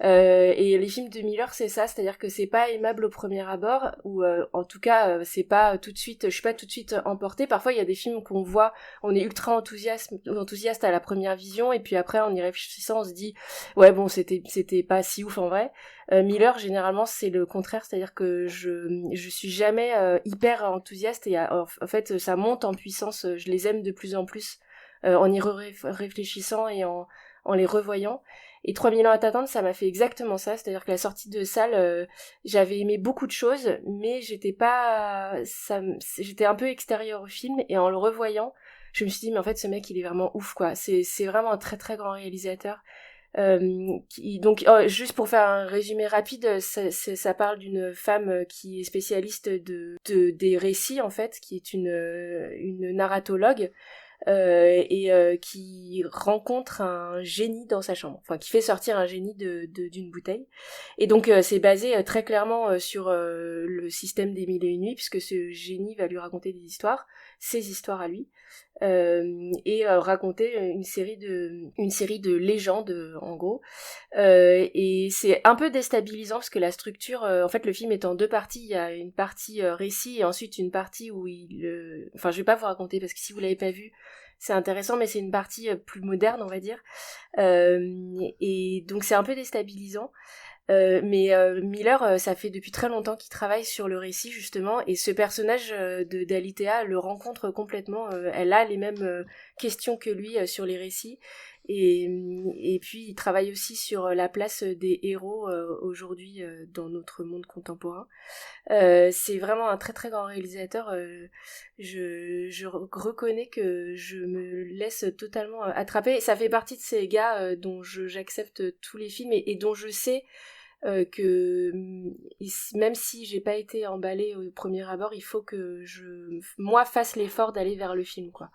Et les films de Miller, c'est ça, c'est-à-dire que c'est pas aimable au premier abord, ou en tout cas c'est pas tout de suite, je suis pas tout de suite emportée. Parfois il y a des films qu'on voit, on est ultra enthousiaste à la première vision, et puis après en y réfléchissant on se dit ouais bon c'était pas si ouf en vrai. Miller généralement c'est le contraire, c'est-à-dire que je suis jamais hyper enthousiaste, et en fait ça monte en puissance, je les aime de plus en plus en y réfléchissant et en les revoyant. Et 3000 ans à t'attendre, ça m'a fait exactement ça, c'est-à-dire que la sortie de salle, j'avais aimé beaucoup de choses, mais j'étais un peu extérieure au film, et en le revoyant, je me suis dit mais en fait ce mec il est vraiment ouf quoi, c'est vraiment un très très grand réalisateur. Juste pour faire un résumé rapide, ça parle d'une femme qui est spécialiste des récits en fait, qui est une narratologue qui rencontre un génie dans sa chambre, enfin qui fait sortir un génie d'une bouteille. Et donc c'est basé très clairement sur le système des Mille et une nuits, puisque ce génie va lui raconter ses histoires à lui. Raconter une série de légendes en gros, et c'est un peu déstabilisant parce que la structure, en fait le film est en deux parties. Il y a une partie récit et ensuite une partie où enfin je vais pas vous raconter parce que si vous l'avez pas vu c'est intéressant, mais c'est une partie plus moderne on va dire, et donc c'est un peu déstabilisant. Mais Miller, ça fait depuis très longtemps qu'il travaille sur le récit justement, et ce personnage d'Alitea le rencontre complètement. Elle a les mêmes questions que lui sur les récits, et puis il travaille aussi sur la place des héros aujourd'hui dans notre monde contemporain. C'est vraiment un très très grand réalisateur. Je reconnais que je me laisse totalement attraper. Ça fait partie de ces gars dont j'accepte tous les films et dont je sais que même si j'ai pas été emballée au premier abord, il faut que moi fasse l'effort d'aller vers le film, quoi.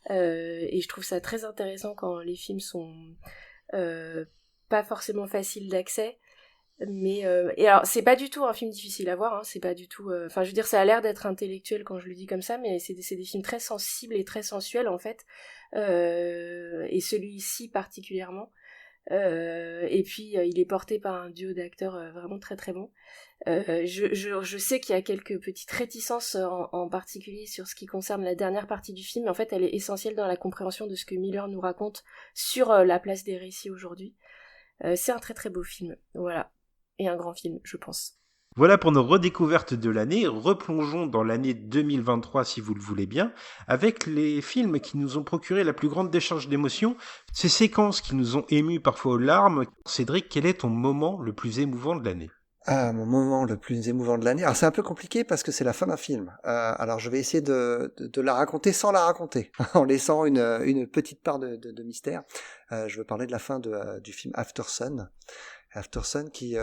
Et je trouve ça très intéressant quand les films sont pas forcément faciles d'accès, mais et alors c'est pas du tout un film difficile à voir, hein, c'est pas du tout, enfin je veux dire ça a l'air d'être intellectuel quand je le dis comme ça, mais c'est des films très sensibles et très sensuels en fait, et celui-ci particulièrement. Et puis il est porté par un duo d'acteurs vraiment très très bons. Je sais qu'il y a quelques petites réticences en particulier sur ce qui concerne la dernière partie du film, mais en fait elle est essentielle dans la compréhension de ce que Miller nous raconte sur la place des récits aujourd'hui. C'est un très très beau film, voilà, et un grand film je pense. Voilà pour nos redécouvertes de l'année. Replongeons dans l'année 2023 si vous le voulez bien, avec les films qui nous ont procuré la plus grande décharge d'émotions, ces séquences qui nous ont émus parfois aux larmes. Cédric, quel est ton moment le plus émouvant de l'année ? Mon moment le plus émouvant de l'année. Alors c'est un peu compliqué parce que c'est la fin d'un film. Alors je vais essayer de la raconter sans la raconter, en laissant une petite part de mystère. Je veux parler de la fin du film After Sun. After Sun qui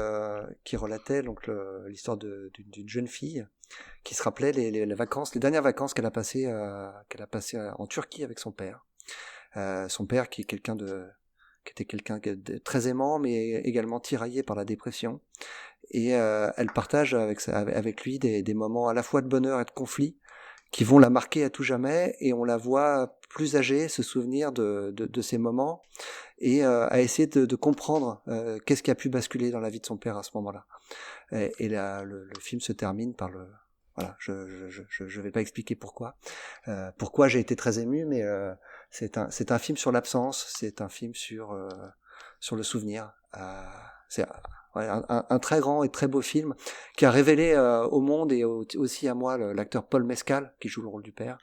relatait donc l'histoire d'une jeune fille qui se rappelait les vacances, les dernières vacances qu'elle a passées en Turquie avec son père. Son père qui était quelqu'un de très aimant mais également tiraillé par la dépression. Et elle partage avec lui des moments à la fois de bonheur et de conflit qui vont la marquer à tout jamais, et on la voit plus âgée se souvenir de ces moments et à essayer de comprendre qu'est-ce qui a pu basculer dans la vie de son père à ce moment-là. Et le film se termine par voilà, je vais pas expliquer pourquoi j'ai été très ému, mais c'est un film sur l'absence, c'est un film sur le souvenir. C'est un très grand et très beau film qui a révélé au monde et aussi à moi l'acteur Paul Mescal qui joue le rôle du père,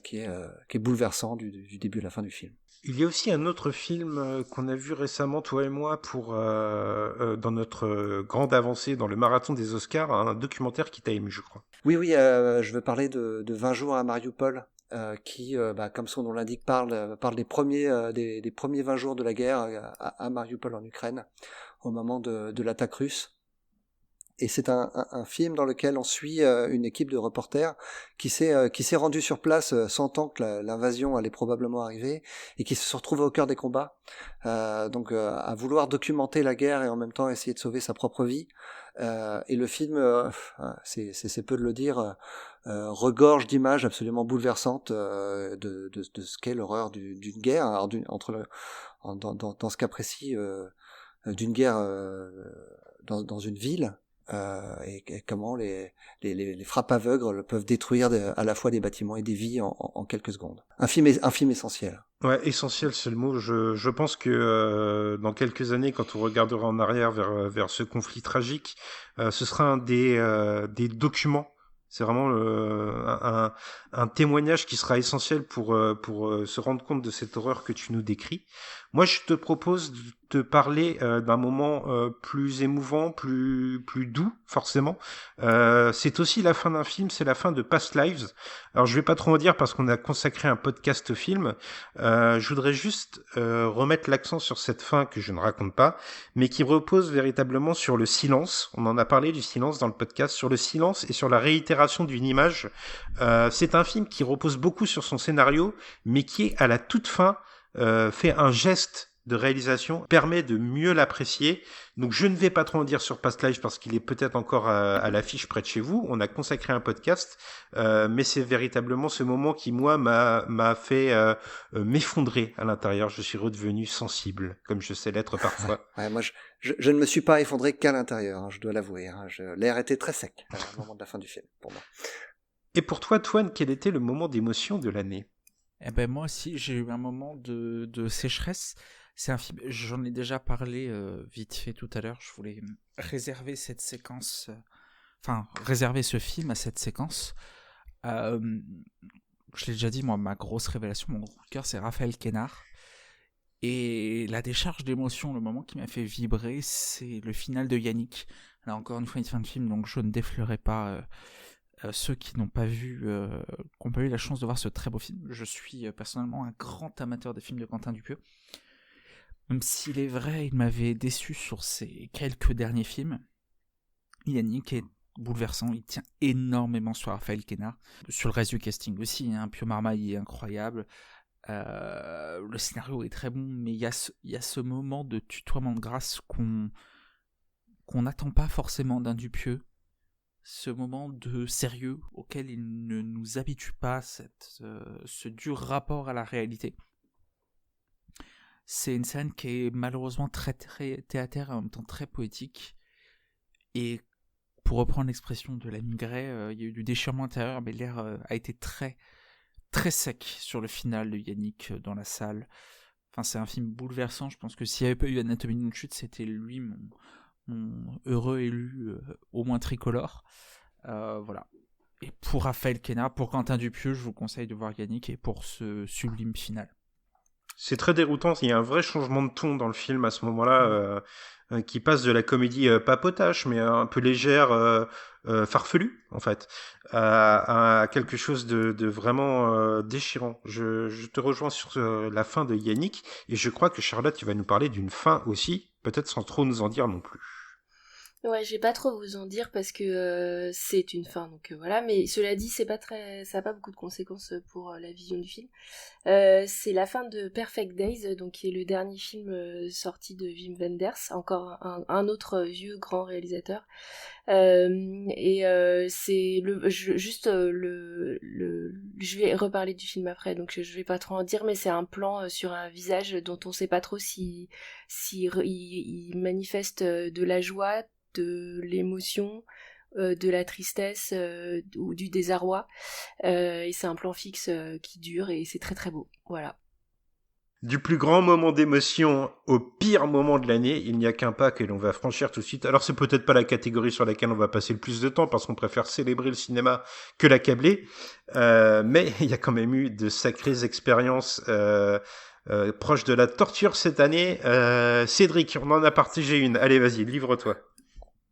qui est bouleversant du début à la fin du film. Il y a aussi un autre film qu'on a vu récemment, toi et moi, dans notre grande avancée dans le marathon des Oscars, un documentaire qui t'a ému, je crois. Oui, je veux parler de 20 jours à Mariupol, qui, comme son nom l'indique, parle des premiers 20 jours de la guerre à Mariupol en Ukraine, au moment de l'attaque russe. Et c'est un film dans lequel on suit une équipe de reporters qui s'est rendue sur place sentant que l'invasion allait probablement arriver et qui se retrouve au cœur des combats, donc à vouloir documenter la guerre et en même temps essayer de sauver sa propre vie. Et le film, c'est peu de le dire, regorge d'images absolument bouleversantes de ce qu'est l'horreur d'une guerre. Alors, dans ce cas précis, d'une guerre dans une ville. Et comment les frappes aveugles peuvent détruire à la fois des bâtiments et des vies en quelques secondes. Un film essentiel. Ouais, essentiel, c'est le mot. Je pense que dans quelques années, quand on regardera en arrière vers ce conflit tragique, ce sera un des documents. C'est vraiment un témoignage qui sera essentiel pour se rendre compte de cette horreur que tu nous décris. Moi, je te propose de te parler d'un moment plus émouvant, plus doux, forcément. C'est aussi la fin d'un film, c'est la fin de Past Lives. Alors, je vais pas trop en dire parce qu'on a consacré un podcast au film. Je voudrais juste remettre l'accent sur cette fin que je ne raconte pas, mais qui repose véritablement sur le silence. On en a parlé du silence dans le podcast, sur le silence et sur la réitération d'une image. C'est un film qui repose beaucoup sur son scénario, mais qui est à la toute fin fait un geste de réalisation, permet de mieux l'apprécier. Donc je ne vais pas trop en dire sur Past Lives parce qu'il est peut-être encore à l'affiche près de chez vous. On a consacré un podcast, mais c'est véritablement ce moment qui, moi, m'a fait m'effondrer à l'intérieur. Je suis redevenu sensible, comme je sais l'être parfois. Ouais, moi, je ne me suis pas effondré qu'à l'intérieur, hein, je dois l'avouer. Hein. L'air était très sec au moment de la fin du film, pour moi. Et pour toi, Toine, quel était le moment d'émotion de l'année ? Eh ben moi aussi, j'ai eu un moment de sécheresse. C'est un film, j'en ai déjà parlé vite fait tout à l'heure. Je voulais réserver cette séquence, réserver ce film à cette séquence. Je l'ai déjà dit, moi, ma grosse révélation, mon gros cœur, c'est Raphaël Quénard. Et la décharge d'émotion, le moment qui m'a fait vibrer, c'est le final de Yannick. Là, encore une fois, une fin de film, donc je ne déflerai pas ceux qui n'ont pas vu, qui n'ont pas eu la chance de voir ce très beau film. Je suis personnellement un grand amateur des films de Quentin Dupieux. Même s'il est vrai, il m'avait déçu sur ses quelques derniers films. Yannick est bouleversant, il tient énormément sur Raphaël Quénard, sur le reste du casting aussi, hein. Pio Marmaille est incroyable, le scénario est très bon, mais il y a ce moment de tutoiement de grâce qu'on n'attend pas forcément d'un Dupieux, ce moment de sérieux auquel il ne nous habitue pas, ce dur rapport à la réalité. C'est une scène qui est malheureusement très, très théâtrale et en même temps très poétique. Et pour reprendre l'expression de l'ami Gray, il y a eu du déchirement intérieur, mais l'air a été très, très sec sur le final de Yannick dans la salle. Enfin, c'est un film bouleversant. Je pense que s'il n'y avait pas eu Anatomie d'une chute, c'était lui, mon heureux élu, au moins tricolore. Voilà. Et pour Raphaël Quénard, pour Quentin Dupieux, je vous conseille de voir Yannick et pour ce sublime final. C'est très déroutant, il y a un vrai changement de ton dans le film à ce moment-là, qui passe de la comédie pas potache, mais un peu légère, farfelue, en fait, à quelque chose de vraiment déchirant. Je te rejoins sur la fin de Yannick, et je crois que Charlotte, tu vas nous parler d'une fin aussi, peut-être sans trop nous en dire non plus. Ouais, je vais pas trop vous en dire parce que c'est une fin, donc voilà. Mais cela dit, ça a pas beaucoup de conséquences pour la vision du film. C'est la fin de Perfect Days, donc qui est le dernier film sorti de Wim Wenders, encore un autre vieux grand réalisateur. C'est je vais reparler du film après, donc je vais pas trop en dire, mais c'est un plan sur un visage dont on sait pas trop si il manifeste de la joie, de l'émotion, de la tristesse ou du désarroi, et c'est un plan fixe qui dure et c'est très très beau, voilà. Du plus grand moment d'émotion au pire moment de l'année, il n'y a qu'un pas que l'on va franchir tout de suite. Alors c'est peut-être pas la catégorie sur laquelle on va passer le plus de temps parce qu'on préfère célébrer le cinéma que l'accabler, mais il y a quand même eu de sacrées expériences proches de la torture cette année. Cédric, on en a partagé une. Allez, vas-y, livre-toi.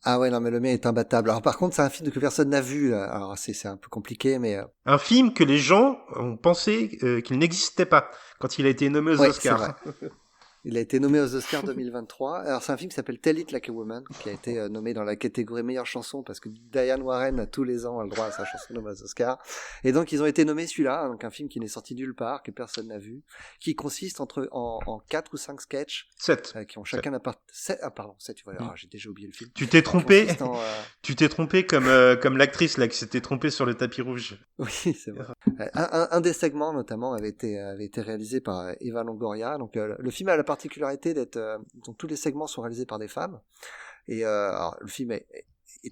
Ah ouais, non, mais le mien est imbattable. Alors par contre, c'est un film que personne n'a vu, là. Alors c'est un peu compliqué, mais... Un film que les gens ont pensé qu'il n'existait pas quand il a été nommé aux Oscars. Il a été nommé aux Oscars 2023. Alors c'est un film qui s'appelle Tell It Like a Woman, qui a été nommé dans la catégorie meilleure chanson parce que Diane Warren tous les ans a le droit à sa chanson nommée aux Oscars. Et donc ils ont été nommés celui-là, donc un film qui n'est sorti nulle part, que personne n'a vu, qui consiste en 4 ou 5 sketchs. 7. Qui ont chacun part... 7, ah pardon, 7, tu vois, j'ai déjà oublié le film. Tu t'es trompé. Tu t'es trompé comme l'actrice là qui s'était trompée sur le tapis rouge. Oui, c'est vrai. Un des segments notamment avait été réalisé par Eva Longoria. Donc le film a la particularité d'être donc tous les segments sont réalisés par des femmes et alors, le film est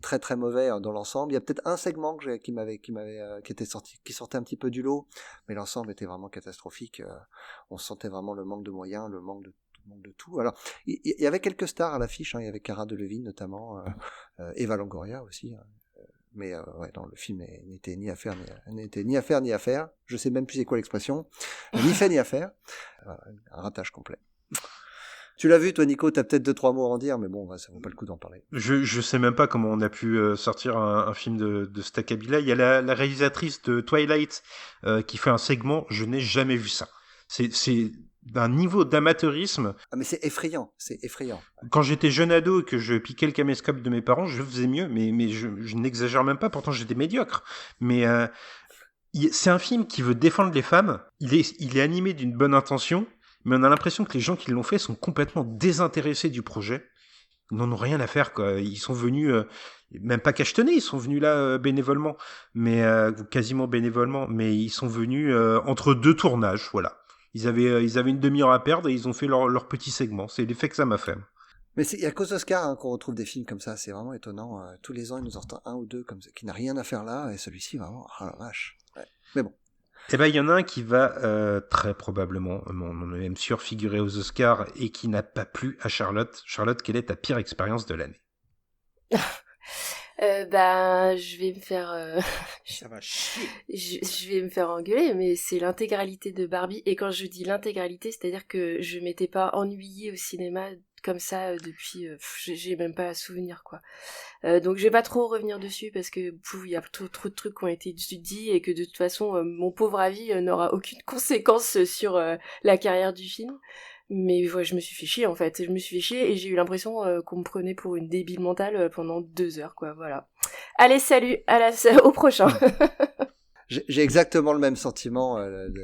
très très mauvais dans l'ensemble. Il y a peut-être un segment qui sortait un petit peu du lot, mais l'ensemble était vraiment catastrophique. On sentait vraiment le manque de moyens, le manque de tout. Alors il y avait quelques stars à l'affiche, hein. Il y avait Cara Delevingne notamment, Eva Longoria aussi. Mais ouais, non, le film n'était ni à faire ni à faire. Je sais même plus c'est quoi l'expression. Ni fait ni à faire. Un ratage complet. Tu l'as vu, toi, Nico, t'as peut-être 2-3 mots à en dire, mais bon, ça vaut pas le coup d'en parler. Je sais même pas comment on a pu sortir un film de cet acabit-là. Il y a la réalisatrice de Twilight qui fait un segment, je n'ai jamais vu ça. C'est d'un niveau d'amateurisme. Ah, mais c'est effrayant. Quand j'étais jeune ado et que je piquais le caméscope de mes parents, je faisais mieux, mais je n'exagère même pas, pourtant j'étais médiocre. Mais c'est un film qui veut défendre les femmes, il est animé d'une bonne intention, mais on a l'impression que les gens qui l'ont fait sont complètement désintéressés du projet. Ils n'en ont rien à faire, quoi. Ils sont venus, même pas cachetonner, ils sont venus là bénévolement, mais quasiment bénévolement, mais ils sont venus entre deux tournages, voilà. Ils avaient une demi-heure à perdre et ils ont fait leur petit segment. C'est l'effet que ça m'a fait. Mais il y a qu'aux Oscars qu'on retrouve des films comme ça, c'est vraiment étonnant. Tous les ans, ils nous en sortent un ou deux comme ça, qui n'a rien à faire là, et celui-ci, vraiment, oh la vache. Ouais. Mais bon. Eh ben, il y en a un qui va très probablement, on est même sûr, figurer aux Oscars et qui n'a pas plu à Charlotte. Charlotte, quelle est ta pire expérience de l'année? Je vais me faire Ça va chier. je vais me faire engueuler, mais c'est l'intégralité de Barbie. Et quand je dis l'intégralité, c'est-à-dire que je m'étais pas ennuyée au cinéma comme ça depuis j'ai même pas à souvenir, quoi. Donc je vais pas trop revenir dessus parce que il y a trop de trucs qui ont été dits et que de toute façon mon pauvre avis n'aura aucune conséquence sur la carrière du film. Mais ouais, je me suis fait chier en fait. Je me suis fait chier et j'ai eu l'impression qu'on me prenait pour une débile mentale pendant 2 heures, quoi. Voilà. Allez, salut, au prochain. J'ai exactement le même sentiment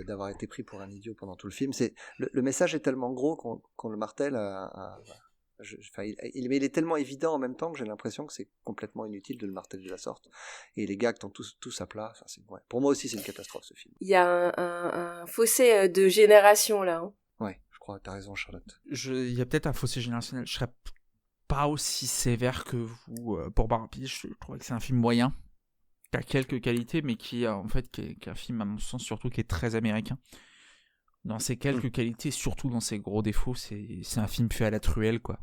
d'avoir été pris pour un idiot pendant tout le film. Le message est tellement gros qu'on le martèle. Il est tellement évident en même temps que j'ai l'impression que c'est complètement inutile de le marteler de la sorte. Et les gags sont tous à plat. Enfin, ouais. Pour moi aussi, c'est une catastrophe ce film. Il y a un fossé de génération là. Hein. Ouais, je crois. T'as raison, Charlotte. Il y a peut-être un fossé générationnel. Je serais pas aussi sévère que vous pour Barbie. Je trouve que c'est un film moyen, qui a quelques qualités, mais qui est un film, à mon sens, surtout qui est très américain. Dans ses quelques qualités, surtout dans ses gros défauts, c'est un film fait à la truelle, quoi.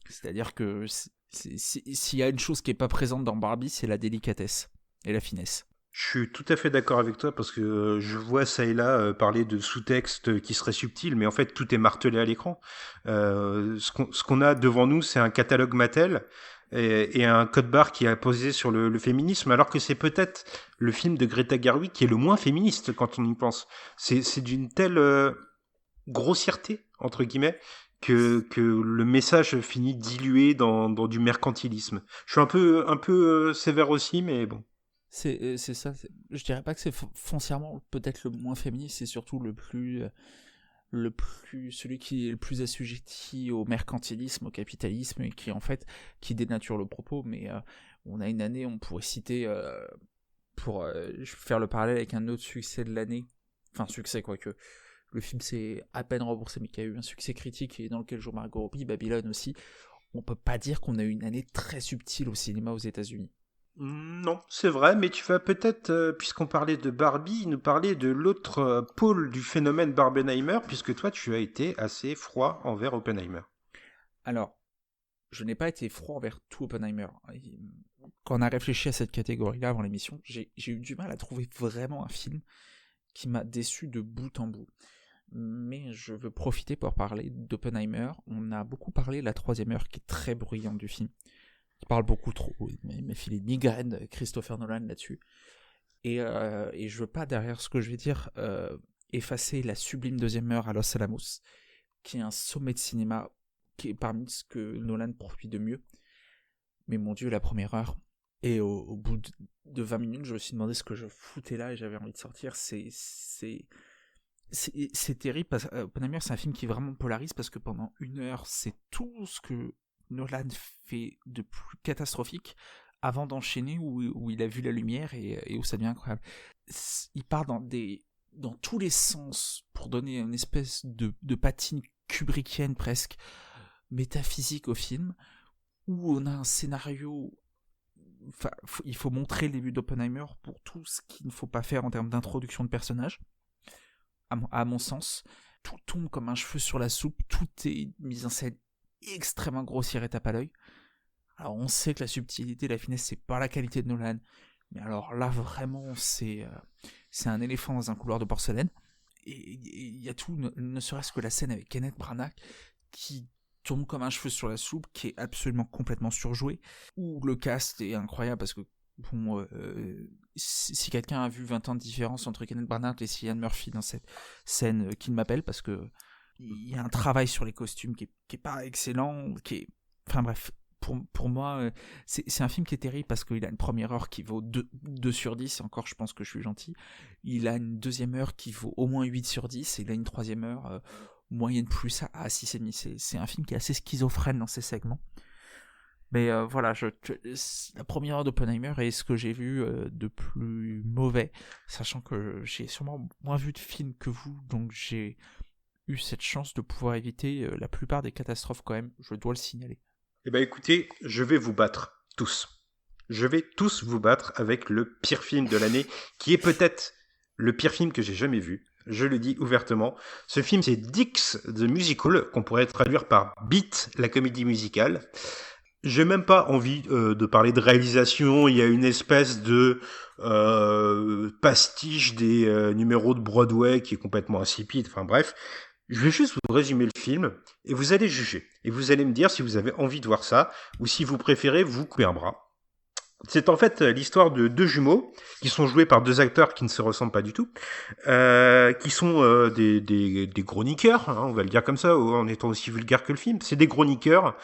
C'est-à-dire que s'il y a une chose qui est pas présente dans Barbie, c'est la délicatesse et la finesse. Je suis tout à fait d'accord avec toi parce que je vois ça et là parler de sous-texte qui serait subtil, mais en fait tout est martelé à l'écran. Ce qu'on a devant nous, c'est un catalogue Mattel et un code barre qui est posé sur le féminisme, alors que c'est peut-être le film de Greta Gerwig qui est le moins féministe quand on y pense. C'est d'une telle grossièreté, entre guillemets, que le message finit dilué dans du mercantilisme. Je suis un peu sévère aussi, mais bon. C'est ça. Je dirais pas que c'est foncièrement peut-être le moins féministe, c'est surtout celui qui est le plus assujetti au mercantilisme, au capitalisme, et qui dénature le propos. Mais on a une année, on pourrait citer, pour faire le parallèle avec un autre succès de l'année, enfin succès quoique, le film s'est à peine remboursé, mais qui a eu un succès critique et dans lequel joue Margot Robbie, Babylone aussi. On peut pas dire qu'on a eu une année très subtile au cinéma aux États-Unis. Non, c'est vrai, mais tu vas peut-être, puisqu'on parlait de Barbie, nous parler de l'autre pôle du phénomène Barbenheimer, puisque toi, tu as été assez froid envers Oppenheimer. Alors, je n'ai pas été froid envers tout Oppenheimer. Quand on a réfléchi à cette catégorie-là avant l'émission, j'ai eu du mal à trouver vraiment un film qui m'a déçu de bout en bout. Mais je veux profiter pour parler d'Oppenheimer. On a beaucoup parlé de la troisième heure, qui est très bruyante du film. Il parle beaucoup trop, il m'a filé une migraine, Christopher Nolan, là-dessus. Et je veux pas, derrière ce que je vais dire, effacer la sublime deuxième heure à Los Alamos, qui est un sommet de cinéma, qui est parmi ce que Nolan produit de mieux. Mais mon Dieu, la première heure, et au bout de 20 minutes, je me suis demandé ce que je foutais là, et j'avais envie de sortir. C'est terrible, parce que Oppenheimer, c'est un film qui vraiment polarise, parce que pendant 1 heure, c'est tout ce que Nolan fait de plus catastrophique avant d'enchaîner où il a vu la lumière et où ça devient incroyable. Il part dans tous les sens pour donner une espèce de patine kubrickienne presque, métaphysique au film, où on a un scénario... Enfin, il faut montrer les buts d'Oppenheimer pour tout ce qu'il ne faut pas faire en termes d'introduction de personnages, à mon sens. Tout tombe comme un cheveu sur la soupe, tout est mis en scène extrêmement grossière et tape à l'œil. Alors on sait que la subtilité, la finesse, c'est pas la qualité de Nolan, mais alors là vraiment c'est un éléphant dans un couloir de porcelaine. Et il y a tout, ne serait-ce que la scène avec Kenneth Branagh qui tombe comme un cheveu sur la soupe, qui est absolument complètement surjoué, où le cast est incroyable parce que bon, si quelqu'un a vu 20 ans de différence entre Kenneth Branagh et Cillian Murphy dans cette scène, qu'il m'appelle, parce que il y a un travail sur les costumes qui est pas excellent, enfin bref, pour moi, c'est un film qui est terrible parce qu'il a une première heure qui vaut 2 sur 10, et encore je pense que je suis gentil. Il a une deuxième heure qui vaut au moins 8 sur 10, et il a une troisième heure moyenne plus à 6,5. C'est un film qui est assez schizophrène dans ses segments. Mais voilà, la première heure d'Oppenheimer est ce que j'ai vu de plus mauvais, sachant que j'ai sûrement moins vu de films que vous, donc j'ai eu cette chance de pouvoir éviter la plupart des catastrophes quand même, je dois le signaler. Eh bien écoutez, je vais vous battre, tous. Je vais tous vous battre avec le pire film de l'année, qui est peut-être le pire film que j'ai jamais vu. Je le dis ouvertement. Ce film, c'est Dix the Musical, qu'on pourrait traduire par Beat, la comédie musicale. J'ai même pas envie de parler de réalisation. Il y a une espèce de pastiche des numéros de Broadway qui est complètement insipide. Enfin bref. Je vais juste vous résumer le film et vous allez juger. Et vous allez me dire si vous avez envie de voir ça ou si vous préférez vous couper un bras. C'est en fait l'histoire de 2 jumeaux qui sont joués par 2 acteurs qui ne se ressemblent pas du tout, qui sont des gros niqueurs, hein, on va le dire comme ça, en étant aussi vulgaire que le film. C'est des gros niqueurs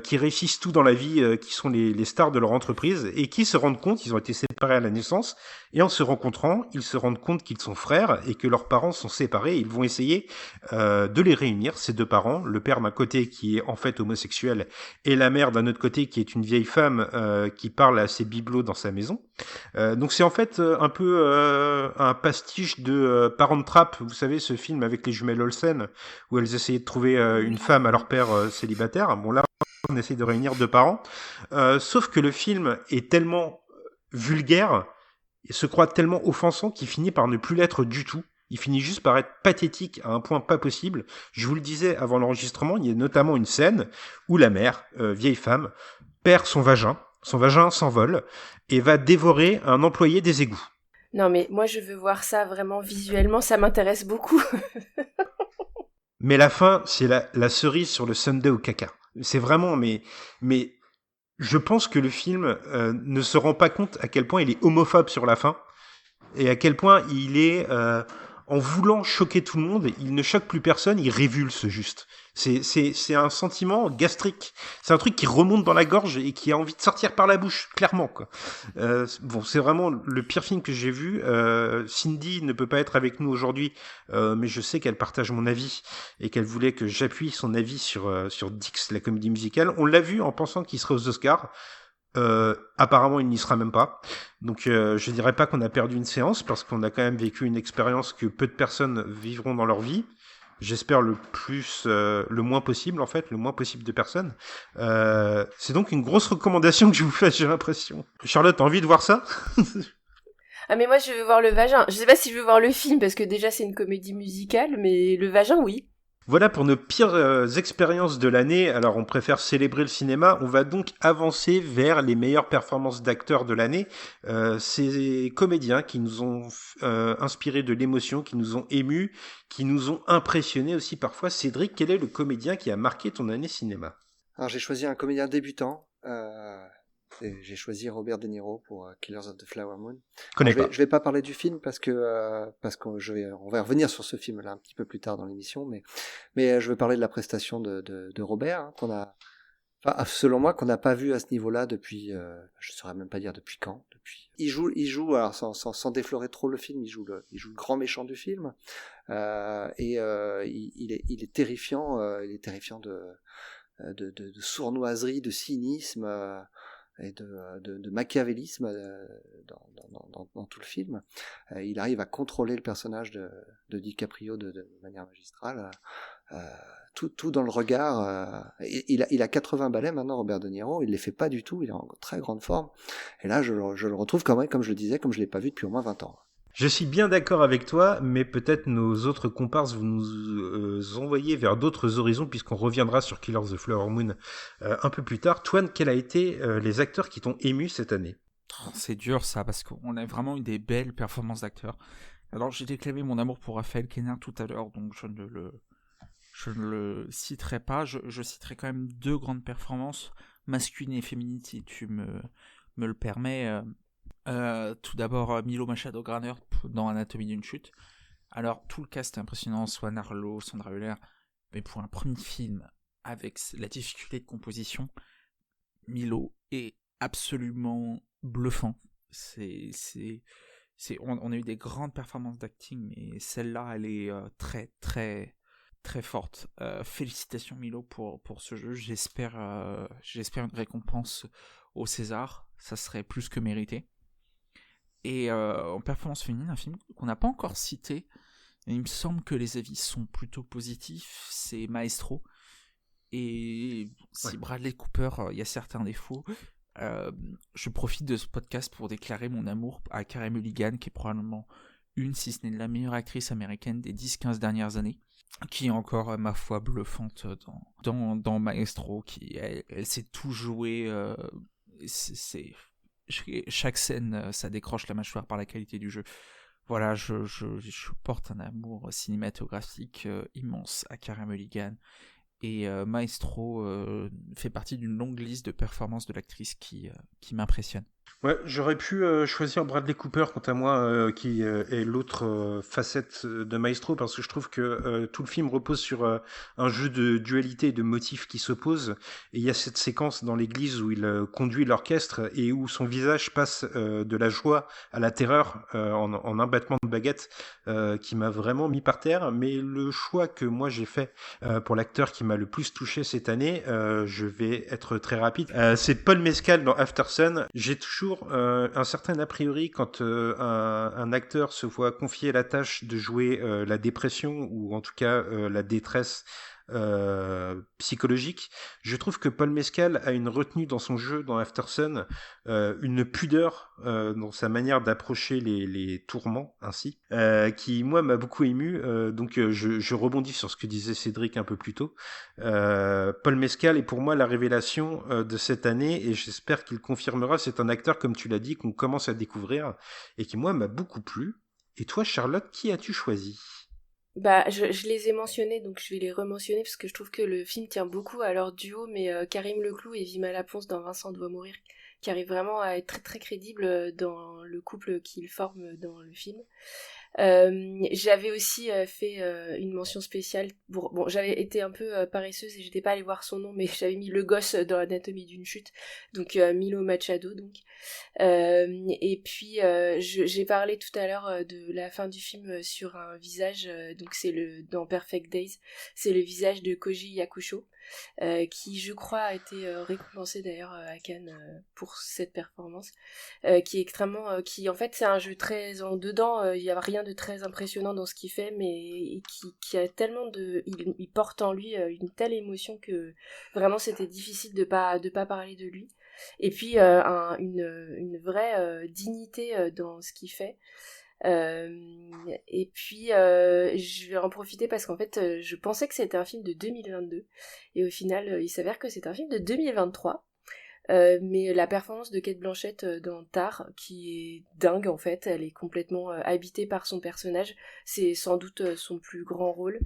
qui réussissent tout dans la vie, qui sont les stars de leur entreprise et qui se rendent compte, ils ont été séparés à la naissance, et en se rencontrant, ils se rendent compte qu'ils sont frères et que leurs parents sont séparés. Ils vont essayer de les réunir, ces 2 parents, le père d'un côté qui est en fait homosexuel et la mère d'un autre côté qui est une vieille femme qui parle à ses bibelots dans sa maison. Donc c'est en fait un peu un pastiche de Parent Trap, vous savez, ce film avec les jumelles Olsen où elles essayaient de trouver une femme à leur père célibataire. Bon là on essaye de réunir 2 parents, sauf que le film est tellement vulgaire et se croit tellement offensant qu'il finit par ne plus l'être du tout. Il finit juste par être pathétique à un point pas possible. Je vous le disais avant l'enregistrement, il y a notamment une scène où la mère, vieille femme, perd son vagin s'envole et va dévorer un employé des égouts. Non mais moi je veux voir ça vraiment visuellement, ça m'intéresse beaucoup. Mais la fin, c'est la cerise sur le sundae au caca. C'est vraiment, mais je pense que le film ne se rend pas compte à quel point il est homophobe sur la fin et à quel point il est, en voulant choquer tout le monde, il ne choque plus personne, il révulse juste. C'est un sentiment gastrique. C'est un truc qui remonte dans la gorge et qui a envie de sortir par la bouche, clairement, quoi. Bon, c'est vraiment le pire film que j'ai vu. Cindy ne peut pas être avec nous aujourd'hui, mais je sais qu'elle partage mon avis et qu'elle voulait que j'appuie son avis sur Dix, la comédie musicale. On l'a vu en pensant qu'il serait aux Oscars. Apparemment il n'y sera même pas, donc je dirais pas qu'on a perdu une séance parce qu'on a quand même vécu une expérience que peu de personnes vivront dans leur vie. J'espère le moins possible en fait, le moins possible de personnes. C'est donc une grosse recommandation que je vous fais, j'ai l'impression. Charlotte, t'as envie de voir ça? Ah mais moi je veux voir le vagin. Je sais pas si je veux voir le film parce que déjà c'est une comédie musicale, mais le vagin oui. Voilà pour nos pires expériences de l'année. Alors on préfère célébrer le cinéma. On va donc avancer vers les meilleures performances d'acteurs de l'année. Ces comédiens qui nous ont inspiré de l'émotion, qui nous ont émus, qui nous ont impressionnés aussi parfois. Cédric, quel est le comédien qui a marqué ton année cinéma? Alors j'ai choisi un comédien débutant. J'ai choisi Robert De Niro pour Killers of the Flower Moon. Je vais pas parler du film parce que on va revenir sur ce film là un petit peu plus tard dans l'émission, mais je vais parler de la prestation de Robert hein, selon moi qu'on n'a pas vu à ce niveau-là depuis je saurais même pas dire depuis quand. Il joue alors sans déflorer trop le film, il joue le grand méchant du film il est terrifiant de sournoiserie, de cynisme et de machiavélisme dans tout le film. Il arrive à contrôler le personnage de DiCaprio de manière magistrale. Tout dans le regard. Il a 80 balais maintenant, Robert De Niro. Il les fait pas du tout. Il est en très grande forme. Et là, je le retrouve quand même, comme je le disais, comme je l'ai pas vu depuis au moins 20 ans. Je suis bien d'accord avec toi, mais peut-être nos autres comparses vont nous envoyer vers d'autres horizons, puisqu'on reviendra sur Killers of the Flower Moon un peu plus tard. Toine, quels ont été les acteurs qui t'ont ému cette année? C'est dur ça, parce qu'on a vraiment eu des belles performances d'acteurs. Alors j'ai déclamé mon amour pour Raphaël Queneau tout à l'heure, donc je je ne le citerai pas. Je citerai quand même 2 grandes performances, masculines et féminines, si tu me le permets. Tout d'abord, Milo Machado-Graner dans Anatomie d'une chute. Alors, tout le cast est impressionnant, Swan Arlo, Sandra Hüller, mais pour un premier film, avec la difficulté de composition, Milo est absolument bluffant. On a eu des grandes performances d'acting, mais celle-là, elle est très, très, très forte. Félicitations Milo pour ce jeu. J'espère une récompense au César. Ça serait plus que mérité. Et en performance féminine, un film qu'on n'a pas encore cité, et il me semble que les avis sont plutôt positifs, c'est Maestro. Et si Bradley Cooper, il y a certains défauts, je profite de ce podcast pour déclarer mon amour à Carey Mulligan, qui est probablement une, si ce n'est la meilleure actrice américaine des 10-15 dernières années, qui est encore, ma foi, bluffante dans Maestro, elle sait tout jouer, chaque scène, ça décroche la mâchoire par la qualité du jeu. Voilà, je porte un amour cinématographique immense à Carey Mulligan. Et Maestro fait partie d'une longue liste de performances de l'actrice qui m'impressionne. Ouais, j'aurais pu choisir Bradley Cooper, quant à moi, qui est l'autre facette de Maestro, parce que je trouve que tout le film repose sur un jeu de dualité et de motifs qui s'opposent. Et il y a cette séquence dans l'église où il conduit l'orchestre et où son visage passe de la joie à la terreur en un battement de baguette qui m'a vraiment mis par terre. Mais le choix que moi j'ai fait pour l'acteur qui m'a le plus touché cette année, je vais être très rapide, c'est Paul Mescal dans After Sun. J'ai toujours un certain a priori quand un acteur se voit confier la tâche de jouer la dépression ou en tout cas la détresse psychologique. Je trouve que Paul Mescal a une retenue dans son jeu dans After Sun, une pudeur dans sa manière d'approcher les tourments ainsi, qui moi m'a beaucoup ému. Donc je rebondis sur ce que disait Cédric un peu plus tôt. Paul Mescal est pour moi la révélation de cette année et j'espère qu'il confirmera. C'est un acteur, comme tu l'as dit, qu'on commence à découvrir et qui moi m'a beaucoup plu. Et toi Charlotte, qui as-tu choisi ? Bah, je les ai mentionnés, donc je vais les rementionner parce que je trouve que le film tient beaucoup à leur duo, mais Karim Leclou et Vima Laponce dans Vincent doit mourir, qui arrivent vraiment à être très très crédibles dans le couple qu'ils forment dans le film. J'avais aussi fait une mention spéciale bon, j'avais été un peu paresseuse et j'étais pas allée voir son nom, mais j'avais mis le gosse dans Anatomie d'une chute, donc Milo Machado donc. Et puis j'ai parlé tout à l'heure de la fin du film sur un visage, donc c'est dans Perfect Days, c'est le visage de Koji Yakusho, qui je crois a été récompensé d'ailleurs à Cannes pour cette performance, qui est extrêmement, qui en fait c'est un jeu très en dedans, il y a rien de très impressionnant dans ce qu'il fait, mais qui a tellement il porte en lui une telle émotion que vraiment c'était difficile de pas parler de lui. Et puis une vraie dignité dans ce qu'il fait. Et puis je vais en profiter parce qu'en fait je pensais que c'était un film de 2022 et au final il s'avère que c'est un film de 2023. Mais la performance de Cate Blanchett dans Tar, qui est dingue en fait, elle est complètement habitée par son personnage, c'est sans doute son plus grand rôle,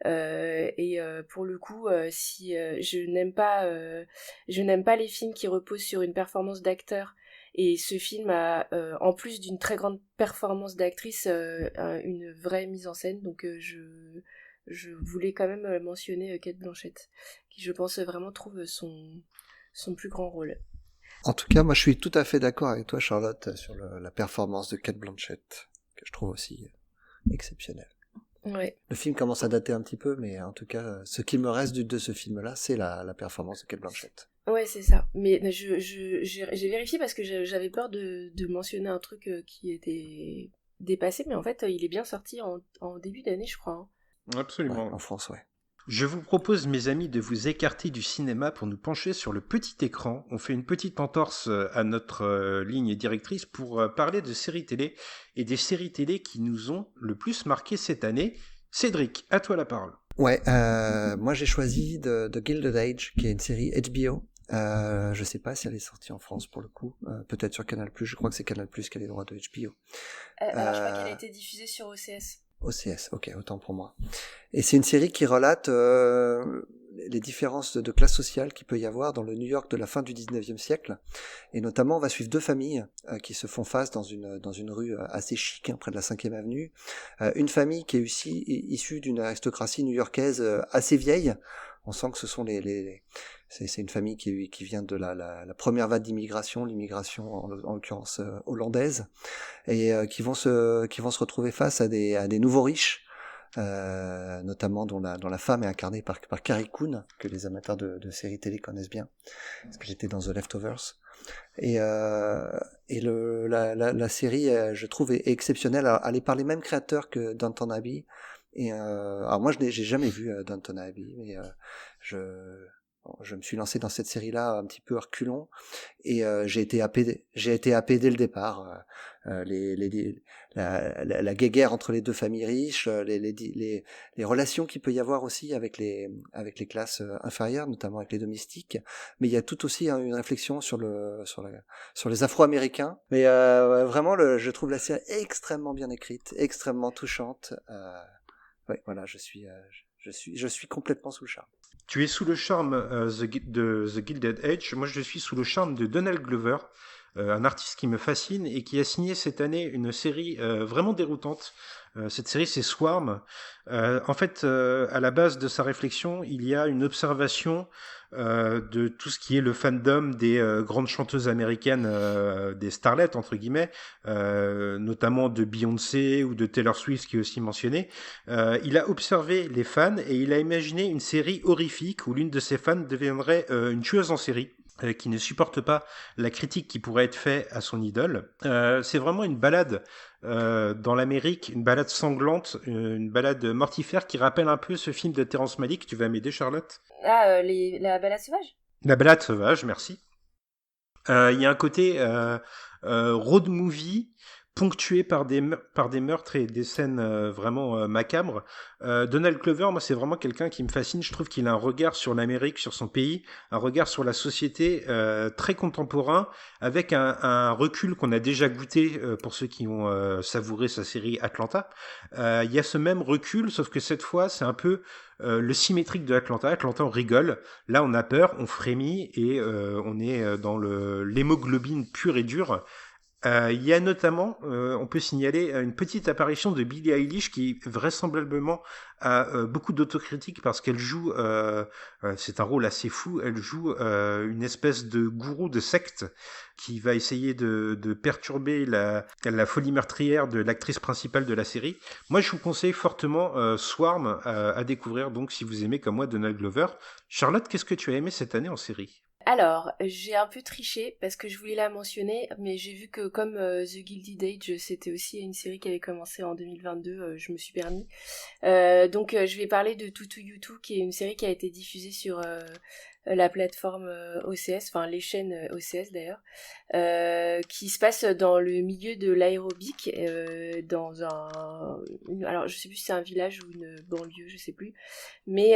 et pour le coup si je n'aime pas les films qui reposent sur une performance d'acteur, et ce film a en plus d'une très grande performance d'actrice une vraie mise en scène, donc je voulais quand même mentionner Cate Blanchett, qui je pense vraiment trouve son plus grand rôle. En tout cas, moi je suis tout à fait d'accord avec toi Charlotte sur la performance de Cate Blanchett, que je trouve aussi exceptionnelle. Ouais. Le film commence à dater un petit peu, mais en tout cas, ce qu'il me reste de ce film-là, c'est la performance de Cate Blanchett. Ouais, c'est ça. Mais j'ai vérifié parce que j'avais peur de mentionner un truc qui était dépassé, mais en fait, il est bien sorti en début d'année, je crois. Absolument. Ouais, en France, ouais. Je vous propose, mes amis, de vous écarter du cinéma pour nous pencher sur le petit écran. On fait une petite entorse à notre ligne directrice pour parler de séries télé et des séries télé qui nous ont le plus marqué cette année. Cédric, à toi la parole. Ouais, moi j'ai choisi The Gilded Age, qui est une série HBO. Je sais pas si elle est sortie en France pour le coup, peut-être sur Canal+, je crois que c'est Canal+, qui a les droits de HBO. Alors je crois qu'elle a été diffusée sur OCS. OCS, ok, autant pour moi. Et c'est une série qui relate les différences de classe sociale qu'il peut y avoir dans le New York de la fin du 19e siècle. Et notamment, on va suivre deux familles qui se font face dans une rue assez chic, près de la 5e avenue. Une famille qui est aussi issue d'une aristocratie new-yorkaise assez vieille. On sent que ce sont c'est une famille qui vient de la première vague d'immigration, l'immigration en l'occurrence hollandaise, et qui vont se retrouver face à des nouveaux riches, notamment dont la femme est incarnée par Carrie Coon, que les amateurs de séries télé connaissent bien, parce que j'étais dans The Leftovers. Et la série, je trouve, est exceptionnelle. Elle est par les mêmes créateurs que Downton Abbey. Et alors moi, j'ai jamais vu Downton Abbey, mais je me suis lancé dans cette série-là un petit peu à reculons, et j'ai été happé dès le départ. La guéguerre entre les deux familles riches, les relations qu'il peut y avoir aussi avec les classes inférieures, notamment avec les domestiques. Mais il y a tout aussi une réflexion sur les Afro-Américains. Mais vraiment, je trouve la série extrêmement bien écrite, extrêmement touchante. Ouais, voilà, je suis complètement sous le charme. Tu es sous le charme de The Gilded Age. Moi, je suis sous le charme de Donald Glover, un artiste qui me fascine et qui a signé cette année une série vraiment déroutante. Cette série, c'est Swarm. En fait, à la base de sa réflexion, il y a une observation de tout ce qui est le fandom des grandes chanteuses américaines, des starlets entre guillemets, notamment de Beyoncé ou de Taylor Swift qui est aussi mentionné. Il a observé les fans et il a imaginé une série horrifique où l'une de ses fans deviendrait une tueuse en série qui ne supporte pas la critique qui pourrait être faite à son idole. C'est vraiment une balade dans l'Amérique, une balade sanglante, une balade mortifère qui rappelle un peu ce film de Terrence Malick. Tu vas m'aider, Charlotte ? Ah, la balade sauvage ? La balade sauvage, merci. Il y a un côté road movie ponctué par des meurtres et des scènes vraiment macabres. Donald Glover, moi, c'est vraiment quelqu'un qui me fascine. Je trouve qu'il a un regard sur l'Amérique, sur son pays, un regard sur la société très contemporain, avec un recul qu'on a déjà goûté pour ceux qui ont savouré sa série Atlanta. Il y a ce même recul, sauf que cette fois, c'est un peu le symétrique de Atlanta. Atlanta, on rigole. Là, on a peur, on frémit et on est dans l'hémoglobine pure et dure. Il y a notamment, on peut signaler une petite apparition de Billie Eilish qui vraisemblablement a beaucoup d'autocritique parce qu'elle joue, c'est un rôle assez fou, elle joue une espèce de gourou de secte qui va essayer de perturber la folie meurtrière de l'actrice principale de la série. Moi, je vous conseille fortement Swarm à découvrir, donc si vous aimez comme moi Donald Glover. Charlotte, qu'est-ce que tu as aimé cette année en série ? Alors, j'ai un peu triché parce que je voulais la mentionner, mais j'ai vu que comme The Gilded Age, c'était aussi une série qui avait commencé en 2022, je me suis permis. Donc, je vais parler de Tutu Yutu, qui est une série qui a été diffusée sur la plateforme OCS, enfin les chaînes OCS d'ailleurs, qui se passe dans le milieu de l'aérobic, dans alors je sais plus si c'est un village ou une banlieue, je sais plus, mais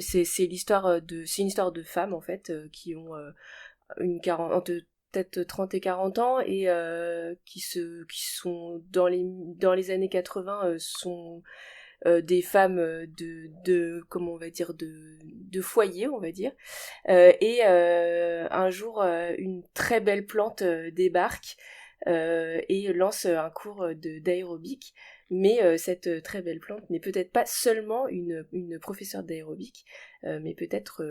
c'est une histoire de femmes en fait qui ont peut-être 30 et 40 ans et qui sont dans les années 80 sont des femmes comment on va dire de foyer, on va dire, et un jour une très belle plante débarque et lance un cours d'aérobic, mais cette très belle plante n'est peut-être pas seulement une professeure d'aérobic, mais peut-être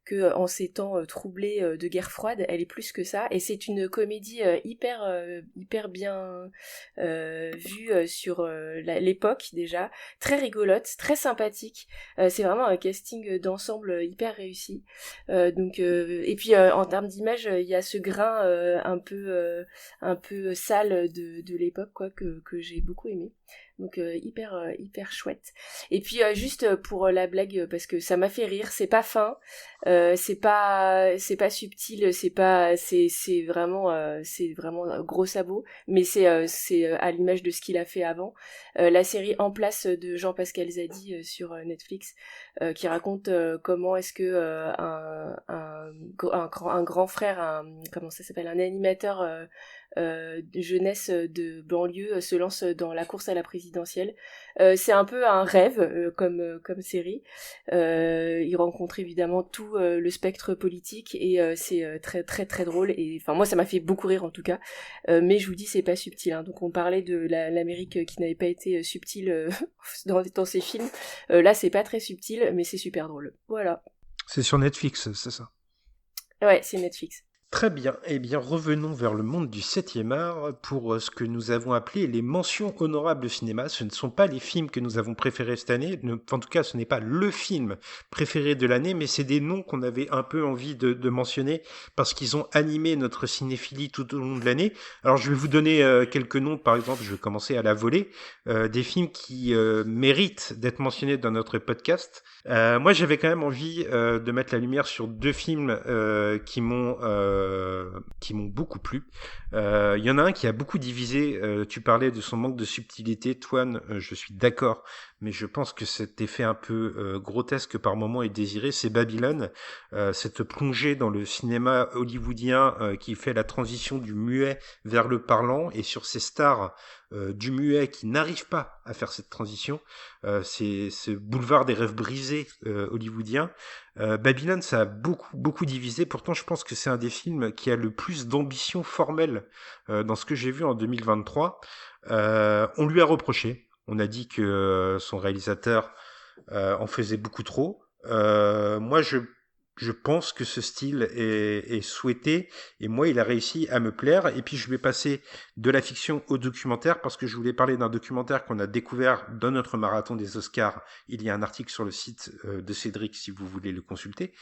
que en ces temps troublés de guerre froide, elle est plus que ça, et c'est une comédie hyper bien vue sur l'époque déjà, très rigolote, très sympathique, c'est vraiment un casting d'ensemble hyper réussi, et puis en termes d'image, il y a ce grain un peu sale de l'époque quoi que j'ai beaucoup aimé. Donc hyper chouette. Et puis juste pour la blague, parce que ça m'a fait rire, c'est pas fin, c'est pas subtil, c'est vraiment gros sabot, mais c'est à l'image de ce qu'il a fait avant. La série En place de Jean-Pascal Zadi sur Netflix, qui raconte comment est-ce que un grand frère, comment ça s'appelle, un animateur jeunesse de banlieue se lance dans la course à la présidentielle. C'est un peu un rêve comme série. Il rencontre évidemment tout le spectre politique et c'est très très très drôle. Et enfin moi ça m'a fait beaucoup rire en tout cas. Mais je vous dis c'est pas subtil. Hein. Donc on parlait de l'Amérique qui n'avait pas été subtile dans ses films. Là c'est pas très subtil mais c'est super drôle. Voilà. C'est sur Netflix, c'est ça? Ouais, c'est Netflix. Très bien. Eh bien, revenons vers le monde du 7e art pour ce que nous avons appelé les mentions honorables de cinéma. Ce ne sont pas les films que nous avons préférés cette année. En tout cas, ce n'est pas le film préféré de l'année, mais c'est des noms qu'on avait un peu envie de mentionner parce qu'ils ont animé notre cinéphilie tout au long de l'année. Alors, je vais vous donner quelques noms. Par exemple, je vais commencer à la volée. Des films qui méritent d'être mentionnés dans notre podcast. Moi, j'avais quand même envie de mettre la lumière sur 2 films qui m'ont beaucoup plu. Il y en a un qui a beaucoup divisé. Tu parlais de son manque de subtilité, Toine. Je suis d'accord, mais je pense que cet effet un peu grotesque par moments est désiré. C'est Babylone, cette plongée dans le cinéma hollywoodien qui fait la transition du muet vers le parlant, et sur ces stars du muet qui n'arrivent pas à faire cette transition. C'est ce boulevard des rêves brisés hollywoodien. Babylone, ça a beaucoup divisé. Pourtant, je pense que c'est un des films qui a le plus d'ambition formelle dans ce que j'ai vu en 2023. On lui a reproché. On a dit que son réalisateur en faisait beaucoup trop. Moi, je pense que ce style est souhaité, et moi, il a réussi à me plaire. Et puis, je vais passer de la fiction au documentaire, parce que je voulais parler d'un documentaire qu'on a découvert dans notre marathon des Oscars. Il y a un article sur le site de Cédric, si vous voulez le consulter.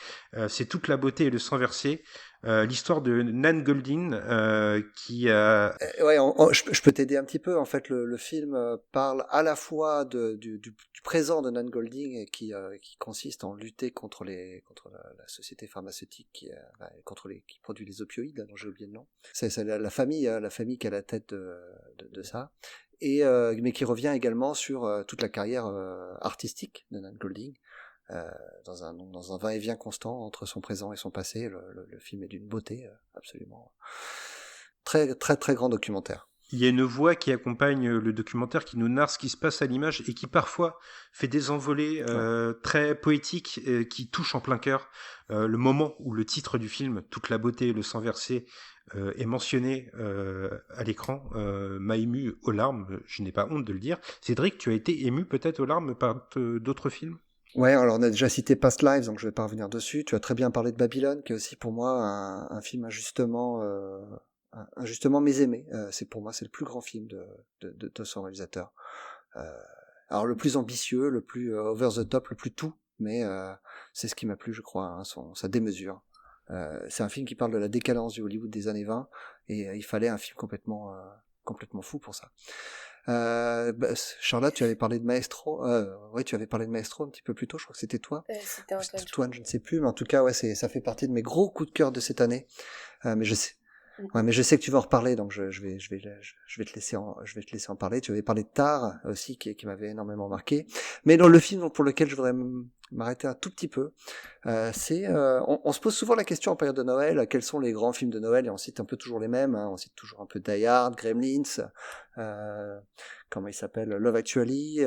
C'est Toute la beauté et le sang versé. L'histoire de Nan Goldin qui a... Ouais, je peux t'aider un petit peu. En fait, le film parle à la fois du présent de Nan Goldin qui consiste en lutter contre la société pharmaceutique qui produit les opioïdes, dont j'ai oublié le nom. C'est la famille qui a la tête de ça. Et mais qui revient également sur toute la carrière artistique de Nan Goldin. Dans un va-et-vient constant entre son présent et son passé. Le film est d'une beauté absolument très très très grand documentaire. Il y a une voix qui accompagne le documentaire, qui nous narre ce qui se passe à l'image et qui parfois fait des envolées très poétiques qui touchent en plein cœur. Le moment où le titre du film, Toute la beauté et le sang versé, est mentionné à l'écran, m'a ému aux larmes. Je n'ai pas honte de le dire. Cédric, tu as été ému peut-être aux larmes par d'autres films ? Ouais, alors on a déjà cité Past Lives, donc je vais pas revenir dessus. Tu as très bien parlé de Babylone, qui est aussi pour moi un film injustement mésaimé. Pour moi, c'est le plus grand film de son réalisateur. Alors le plus ambitieux, le plus over the top, le plus tout, mais c'est ce qui m'a plu, je crois, hein, sa démesure. C'est un film qui parle de la décadence du Hollywood des années 20, et il fallait un film complètement fou pour ça. Charlotte, tu avais parlé de Maestro. Oui, tu avais parlé de Maestro un petit peu plus tôt. Je crois que c'était toi. C'était Antoine. Toi, je ne sais plus, mais en tout cas, ouais, ça fait partie de mes gros coups de cœur de cette année. Mais je sais que tu vas en reparler, donc je vais te laisser en parler. Tu avais parlé de Tar aussi, qui m'avait énormément marqué. Mais dans le film pour lequel je voudrais m'arrêter un tout petit peu, on se pose souvent la question en période de Noël, quels sont les grands films de Noël, et on cite un peu toujours les mêmes, hein, on cite toujours un peu Die Hard, Gremlins, comment il s'appelle, Love Actually,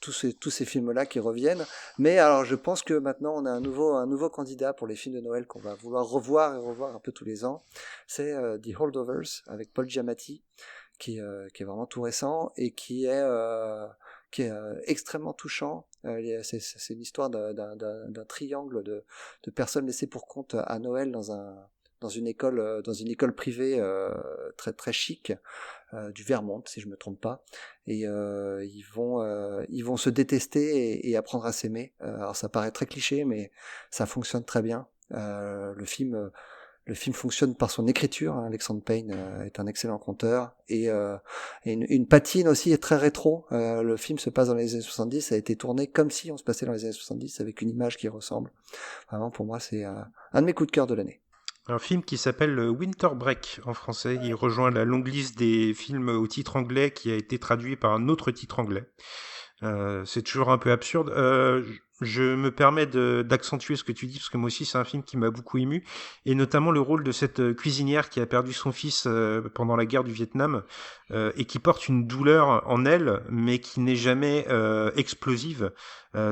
tous ces films-là qui reviennent. Mais alors je pense que maintenant on a un nouveau candidat pour les films de Noël qu'on va vouloir revoir un peu tous les ans. C'est The Holdovers avec Paul Giamatti, qui est vraiment tout récent et qui est extrêmement touchant. C'est une histoire d'un triangle de personnes laissées pour compte à Noël dans une école privée très très chic du Vermont, si je me trompe pas, et ils vont se détester et apprendre à s'aimer. Alors ça paraît très cliché, mais ça fonctionne très bien. Le film fonctionne par son écriture, hein. Alexandre Payne est un excellent conteur, et une patine aussi est très rétro. Le film se passe dans les années 70, ça a été tourné comme si on se passait dans les années 70, avec une image qui ressemble. Vraiment, pour moi, c'est un de mes coups de cœur de l'année. Un film qui s'appelle Winter Break en français. Il rejoint la longue liste des films au titre anglais qui a été traduit par un autre titre anglais. C'est toujours un peu absurde. Je me permets d'accentuer ce que tu dis, parce que moi aussi, c'est un film qui m'a beaucoup ému, et notamment le rôle de cette cuisinière qui a perdu son fils pendant la guerre du Vietnam, et qui porte une douleur en elle, mais qui n'est jamais explosive.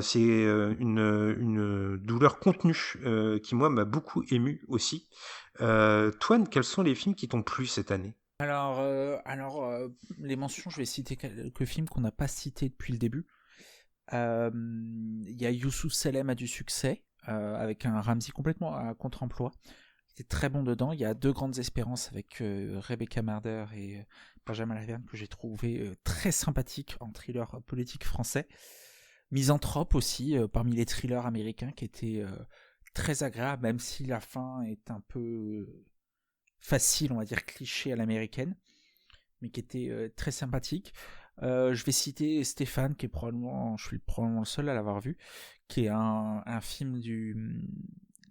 C'est une douleur contenue, qui, moi, m'a beaucoup ému aussi. Toine, quels sont les films qui t'ont plu cette année? Les mentions, je vais citer quelques films qu'on n'a pas cités depuis le début. Il y a Youssouf Salem a du succès, avec un Ramsey complètement à contre-emploi. Il était très bon dedans. Il y a Deux grandes espérances avec Rebecca Marder et Benjamin Laverne que j'ai trouvé très sympathique en thriller politique français. Misanthrope aussi, parmi les thrillers américains, qui était très agréable, même si la fin est un peu facile, on va dire cliché à l'américaine, mais qui était très sympathique. Je vais citer Stéphane, je suis probablement le seul à l'avoir vu, qui est un film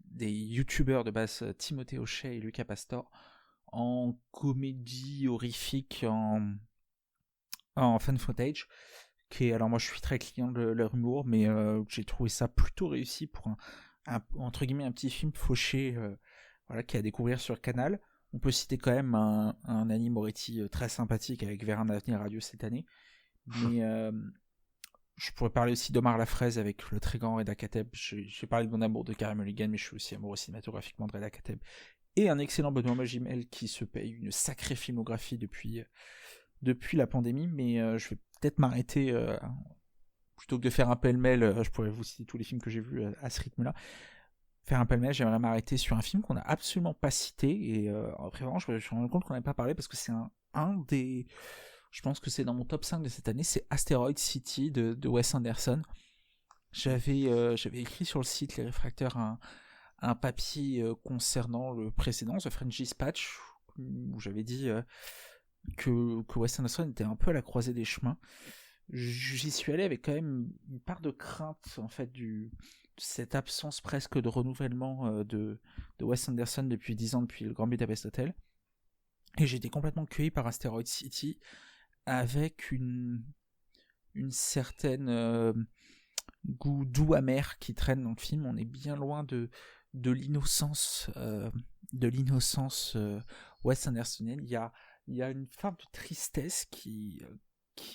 des youtubeurs de base, Timothée Hochet et Lucas Pastor, en comédie horrifique, en fan footage. Alors moi je suis très client de leur humour, mais j'ai trouvé ça plutôt réussi pour entre guillemets un petit film fauché, voilà, qui est à découvrir sur Canal. On peut citer quand même un Nanni Moretti très sympathique avec Vers un avenir radieux cette année. Mais je pourrais parler aussi d'Omar Lafraise avec Le très grand Reda Kateb. J'ai parlé de mon amour de Karim Mulligan, mais je suis aussi amoureux cinématographiquement de Reda Kateb. Et un excellent Benoît Magimel qui se paye une sacrée filmographie depuis la pandémie. Mais je vais peut-être m'arrêter, plutôt que de faire un pêle-mêle, je pourrais vous citer tous les films que j'ai vus à ce rythme-là. Faire un pêle-mêle, j'aimerais m'arrêter sur un film qu'on n'a absolument pas cité, et après vraiment je me suis rendu compte qu'on n'avait pas parlé parce que c'est un des... Je pense que c'est dans mon top 5 de cette année, c'est Asteroid City de Wes Anderson. J'avais écrit sur le site Les Réfracteurs un papier concernant le précédent, The French Dispatch, où j'avais dit que Wes Anderson était un peu à la croisée des chemins. J'y suis allé avec quand même une part de crainte, en fait, cette absence presque de renouvellement de Wes Anderson depuis 10 ans, depuis le Grand Budapest Hotel. Et j'ai été complètement cueilli par Asteroid City, avec une certaine goût doux amer qui traîne dans le film. On est bien loin de l'innocence Wes Andersonienne. Il y a une forme de tristesse qui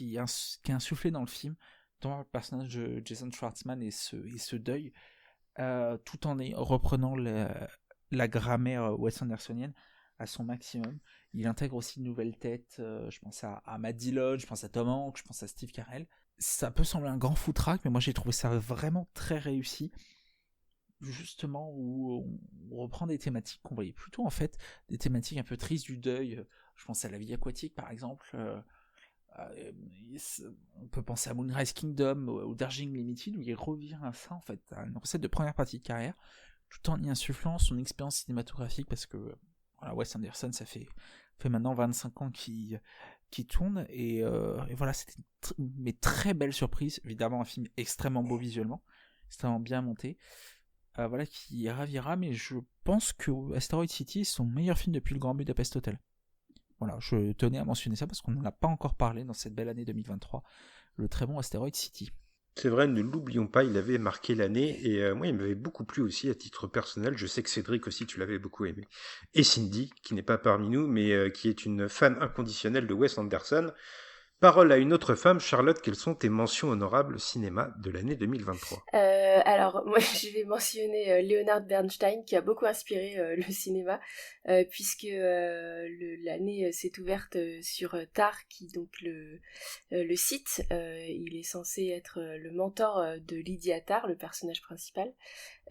est insufflée dans le film, dans le personnage de Jason Schwartzman et ce deuil, tout en reprenant la grammaire Wes Andersonienne à son maximum. Il intègre aussi de nouvelles têtes, je pense à Matt Dillon, je pense à Tom Hanks, je pense à Steve Carell. Ça peut sembler un grand foutraque, mais moi j'ai trouvé ça vraiment très réussi, justement, où on reprend des thématiques qu'on voyait plutôt, en fait, des thématiques un peu tristes du deuil. Je pense à La vie aquatique, par exemple. On peut penser à Moonrise Kingdom ou Darjeeling Limited, où il revient à ça, en fait, à une recette de première partie de carrière, tout en y insufflant son expérience cinématographique, parce que voilà, Wes Anderson, ça fait maintenant 25 ans qu'il tourne, et voilà, c'était une très belle surprise. Évidemment, un film extrêmement beau visuellement, extrêmement bien monté, voilà, qui ravira, mais je pense que Asteroid City est son meilleur film depuis le Grand Budapest Hotel. Voilà, je tenais à mentionner ça parce qu'on n'en a pas encore parlé dans cette belle année 2023, le très bon Asteroid City. C'est vrai, ne l'oublions pas, il avait marqué l'année, et moi il m'avait beaucoup plu aussi à titre personnel. Je sais que Cédric aussi tu l'avais beaucoup aimé. Et Cindy, qui n'est pas parmi nous, mais qui est une fan inconditionnelle de Wes Anderson. Parole à une autre femme, Charlotte, quelles sont tes mentions honorables cinéma de l'année 2023? Alors, moi, je vais mentionner Leonard Bernstein, qui a beaucoup inspiré le cinéma, puisque l'année s'est ouverte sur Tar, qui donc le site. Il est censé être le mentor de Lydia Tar, le personnage principal.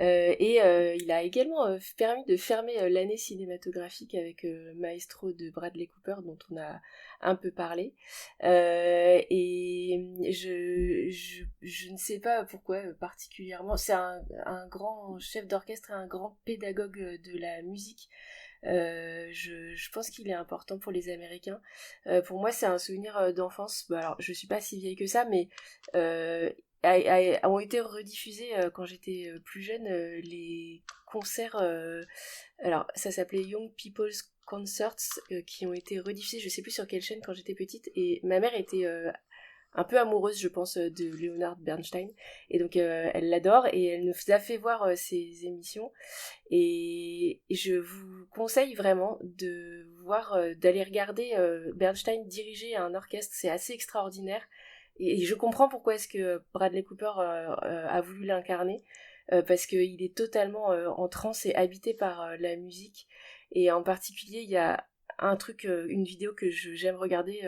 Et il a également permis de fermer l'année cinématographique avec Maestro de Bradley Cooper, dont on a un peu parlé. Et je ne sais pas pourquoi particulièrement. C'est un grand chef d'orchestre et un grand pédagogue de la musique. Je pense qu'il est important pour les Américains. Pour moi, c'est un souvenir d'enfance. Bah, alors, je suis pas si vieille que ça, mais ont été rediffusés quand j'étais plus jeune, les concerts. Alors, ça s'appelait Young People's Concerts, qui ont été rediffusés, je sais plus sur quelle chaîne, quand j'étais petite. Et ma mère était un peu amoureuse, je pense, de Leonard Bernstein. Et donc, elle l'adore et elle nous a fait voir ses émissions. Et je vous conseille vraiment d'aller regarder Bernstein diriger un orchestre. C'est assez extraordinaire. Et je comprends pourquoi est-ce que Bradley Cooper a voulu l'incarner. Parce qu'il est totalement en transe et habité par la musique. Et en particulier, il y a un truc, une vidéo que j'aime regarder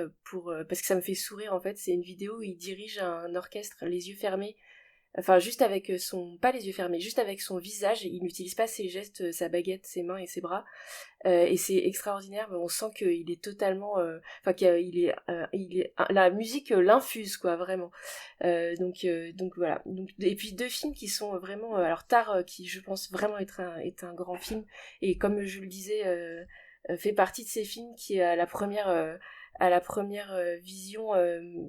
parce que ça me fait sourire en fait. C'est une vidéo où il dirige un orchestre les yeux fermés, enfin juste avec pas les yeux fermés, juste avec son visage. Il n'utilise pas ses gestes, sa baguette, ses mains et ses bras. Et c'est extraordinaire. On sent qu'il est totalement, la musique l'infuse quoi, vraiment. Donc voilà. Et puis 2 films qui sont vraiment, alors Tar, qui je pense vraiment est un grand film. Et comme je le disais, fait partie de ces films qui à la première vision,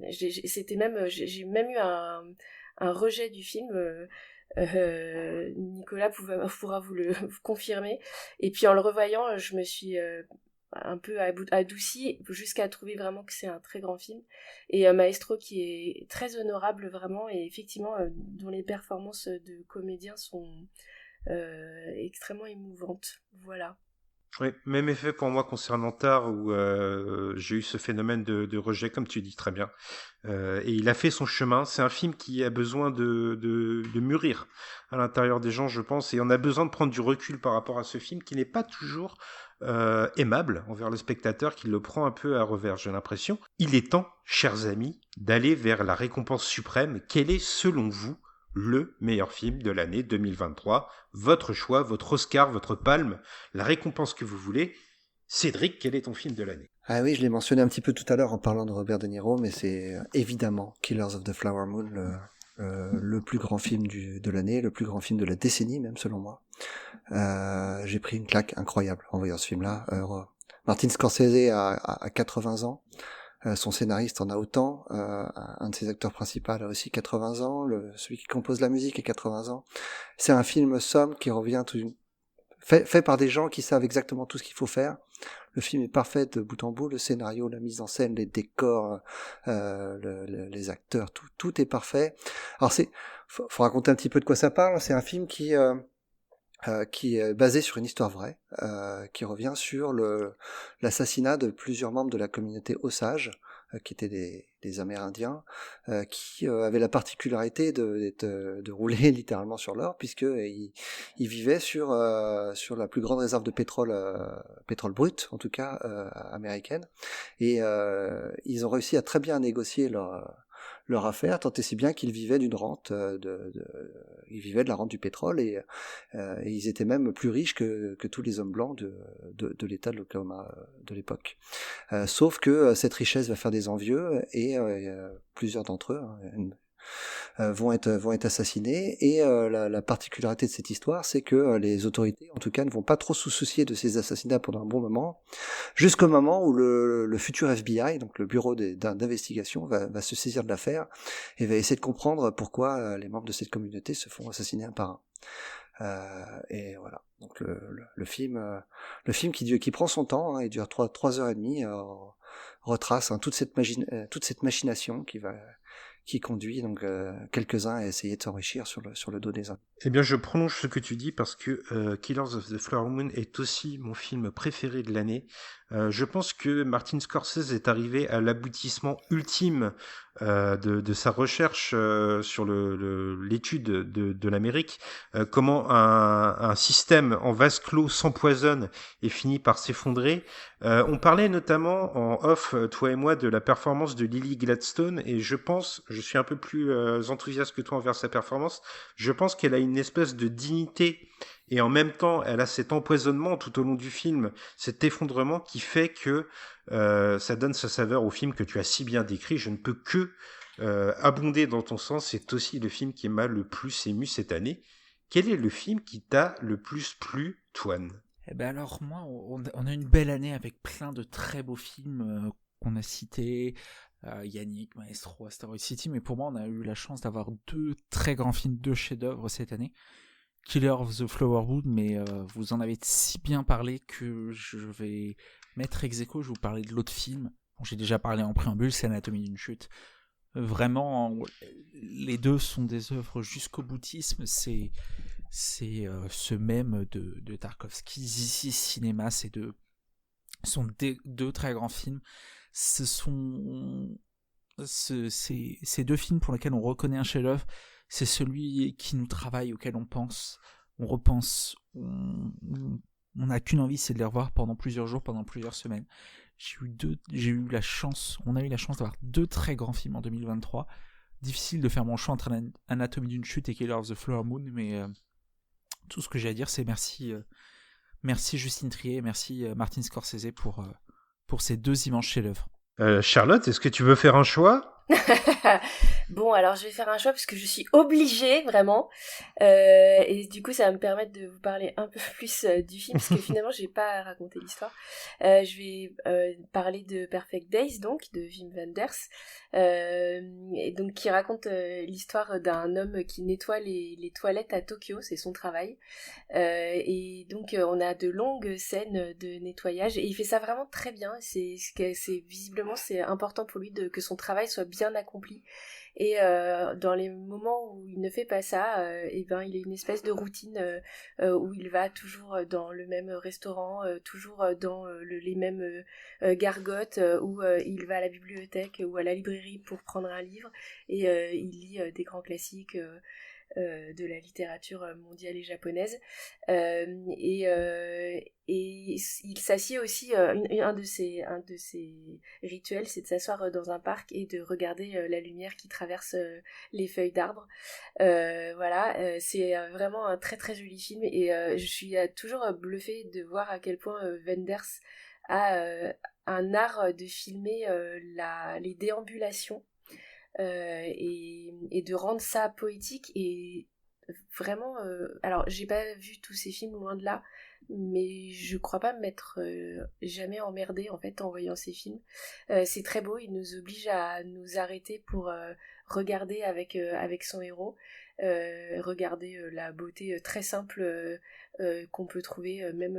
j'ai même eu un rejet du film. Nicolas pourra vous le confirmer. Et puis en le revoyant, je me suis un peu adoucie jusqu'à trouver vraiment que c'est un très grand film. Et Maestro qui est très honorable vraiment, et effectivement dont les performances de comédiens sont extrêmement émouvantes. Voilà. Oui, même effet pour moi concernant Tar, où j'ai eu ce phénomène de rejet, comme tu dis très bien. Et il a fait son chemin. C'est un film qui a besoin de mûrir à l'intérieur des gens, je pense. Et on a besoin de prendre du recul par rapport à ce film qui n'est pas toujours aimable envers le spectateur, qui le prend un peu à revers, j'ai l'impression. Il est temps, chers amis, d'aller vers la récompense suprême. Quel est, selon vous, le meilleur film de l'année 2023, votre choix, votre Oscar, votre palme, la récompense que vous voulez. Cédric, quel est ton film de l'année ? Ah oui, je l'ai mentionné un petit peu tout à l'heure en parlant de Robert De Niro, mais c'est évidemment Killers of the Flower Moon, le plus grand film de l'année, le plus grand film de la décennie même selon moi. J'ai pris une claque incroyable en voyant ce film-là. Martin Scorsese a 80 ans. Son scénariste en a autant, un de ses acteurs principaux a aussi 80 ans, celui qui compose la musique a 80 ans. C'est un film somme qui revient fait par des gens qui savent exactement tout ce qu'il faut faire. Le film est parfait de bout en bout, le scénario, la mise en scène, les décors, les acteurs, tout est parfait. Alors faut raconter un petit peu de quoi ça parle. C'est un film qui est basé sur une histoire vraie, qui revient sur l'assassinat de plusieurs membres de la communauté Osage, qui étaient des Amérindiens, qui avaient la particularité de rouler littéralement sur l'or, puisque ils vivaient sur la plus grande réserve de pétrole brut, en tout cas américaine, et ils ont réussi à très bien négocier leur affaire, tant et si bien qu'ils vivaient d'une rente, ils vivaient de la rente du pétrole, et ils étaient même plus riches que tous les hommes blancs de l'État de l'Oklahoma de l'époque. Sauf que cette richesse va faire des envieux, et plusieurs d'entre eux vont être assassinés, et la particularité de cette histoire, c'est que les autorités, en tout cas, ne vont pas trop se soucier de ces assassinats pendant un bon moment, jusqu'au moment où le futur FBI, donc le bureau d'investigation, va se saisir de l'affaire et va essayer de comprendre pourquoi les membres de cette communauté se font assassiner un par un. Et voilà. Donc le film qui prend son temps, il dure 3h30, retrace toute cette machination qui conduit donc quelques-uns à essayer de s'enrichir sur le dos des uns. Eh bien, je prolonge ce que tu dis parce que Killers of the Flower Moon est aussi mon film préféré de l'année. Je pense que Martin Scorsese est arrivé à l'aboutissement ultime de sa recherche sur l'étude de l'Amérique. Comment un système en vase clos s'empoisonne et finit par s'effondrer. On parlait notamment en off, toi et moi, de la performance de Lily Gladstone, et je suis un peu plus enthousiaste que toi envers sa performance. Je pense qu'elle a une espèce de dignité, et en même temps elle a cet empoisonnement tout au long du film, cet effondrement qui fait que ça donne sa saveur au film que tu as si bien décrit. Je ne peux que abonder dans ton sens. C'est aussi le film qui m'a le plus ému cette année. Quel est le film qui t'a le plus plu, Toine ? Eh ben alors moi, on a une belle année avec plein de très beaux films qu'on a cités, Yannick, Maestro, Asteroid City, mais pour moi on a eu la chance d'avoir 2 très grands films, 2 chefs-d'œuvre cette année. Killer of the Flower Moon, mais vous en avez si bien parlé que je vais mettre ex aequo, je vais vous parler de l'autre film dont j'ai déjà parlé en préambule, c'est Anatomie d'une chute. Vraiment, les deux sont des œuvres jusqu'au boutisme. C'est ce même de Tarkovsky, This is Cinema, ces deux sont deux très grands films. Ce sont ces deux films pour lesquels on reconnaît un chef-d'œuvre. C'est celui qui nous travaille, auquel on pense, on repense, on n'a qu'une envie, c'est de les revoir pendant plusieurs jours, pendant plusieurs semaines. On a eu la chance d'avoir deux très grands films en 2023. Difficile de faire mon choix entre Anatomie d'une chute et Killer of the Flower Moon, mais tout ce que j'ai à dire, c'est merci Justine Triet, merci Martin Scorsese pour ces deux immenses chefs-d'œuvre. Charlotte, est-ce que tu veux faire un choix ? Bon, alors je vais faire un choix parce que je suis obligée, vraiment. Et du coup, ça va me permettre de vous parler un peu plus du film, parce que finalement, j'ai pas raconté l'histoire. Je vais parler de Perfect Days, donc, de Wim Wenders, et donc qui raconte l'histoire d'un homme qui nettoie les toilettes à Tokyo, c'est son travail. Et donc, on a de longues scènes de nettoyage, et il fait ça vraiment très bien. Visiblement, c'est important pour lui que son travail soit bien accompli. Et dans les moments où il ne fait pas ça, il a une espèce de routine où il va toujours dans le même restaurant, toujours dans les mêmes gargotes, où il va à la bibliothèque ou à la librairie pour prendre un livre, et il lit des grands classiques de la littérature mondiale et japonaise, et il s'assied aussi, un de ses rituels, c'est de s'asseoir dans un parc et de regarder la lumière qui traverse les feuilles d'arbres. Voilà, c'est vraiment un très très joli film, et je suis toujours bluffée de voir à quel point Wenders a un art de filmer les déambulations, et de rendre ça poétique, et vraiment alors j'ai pas vu tous ces films, loin de là, mais je crois pas m'être jamais emmerdée en fait en voyant ces films. C'est très beau, il nous oblige à nous arrêter pour regarder avec son héros, regarder la beauté très simple qu'on peut trouver même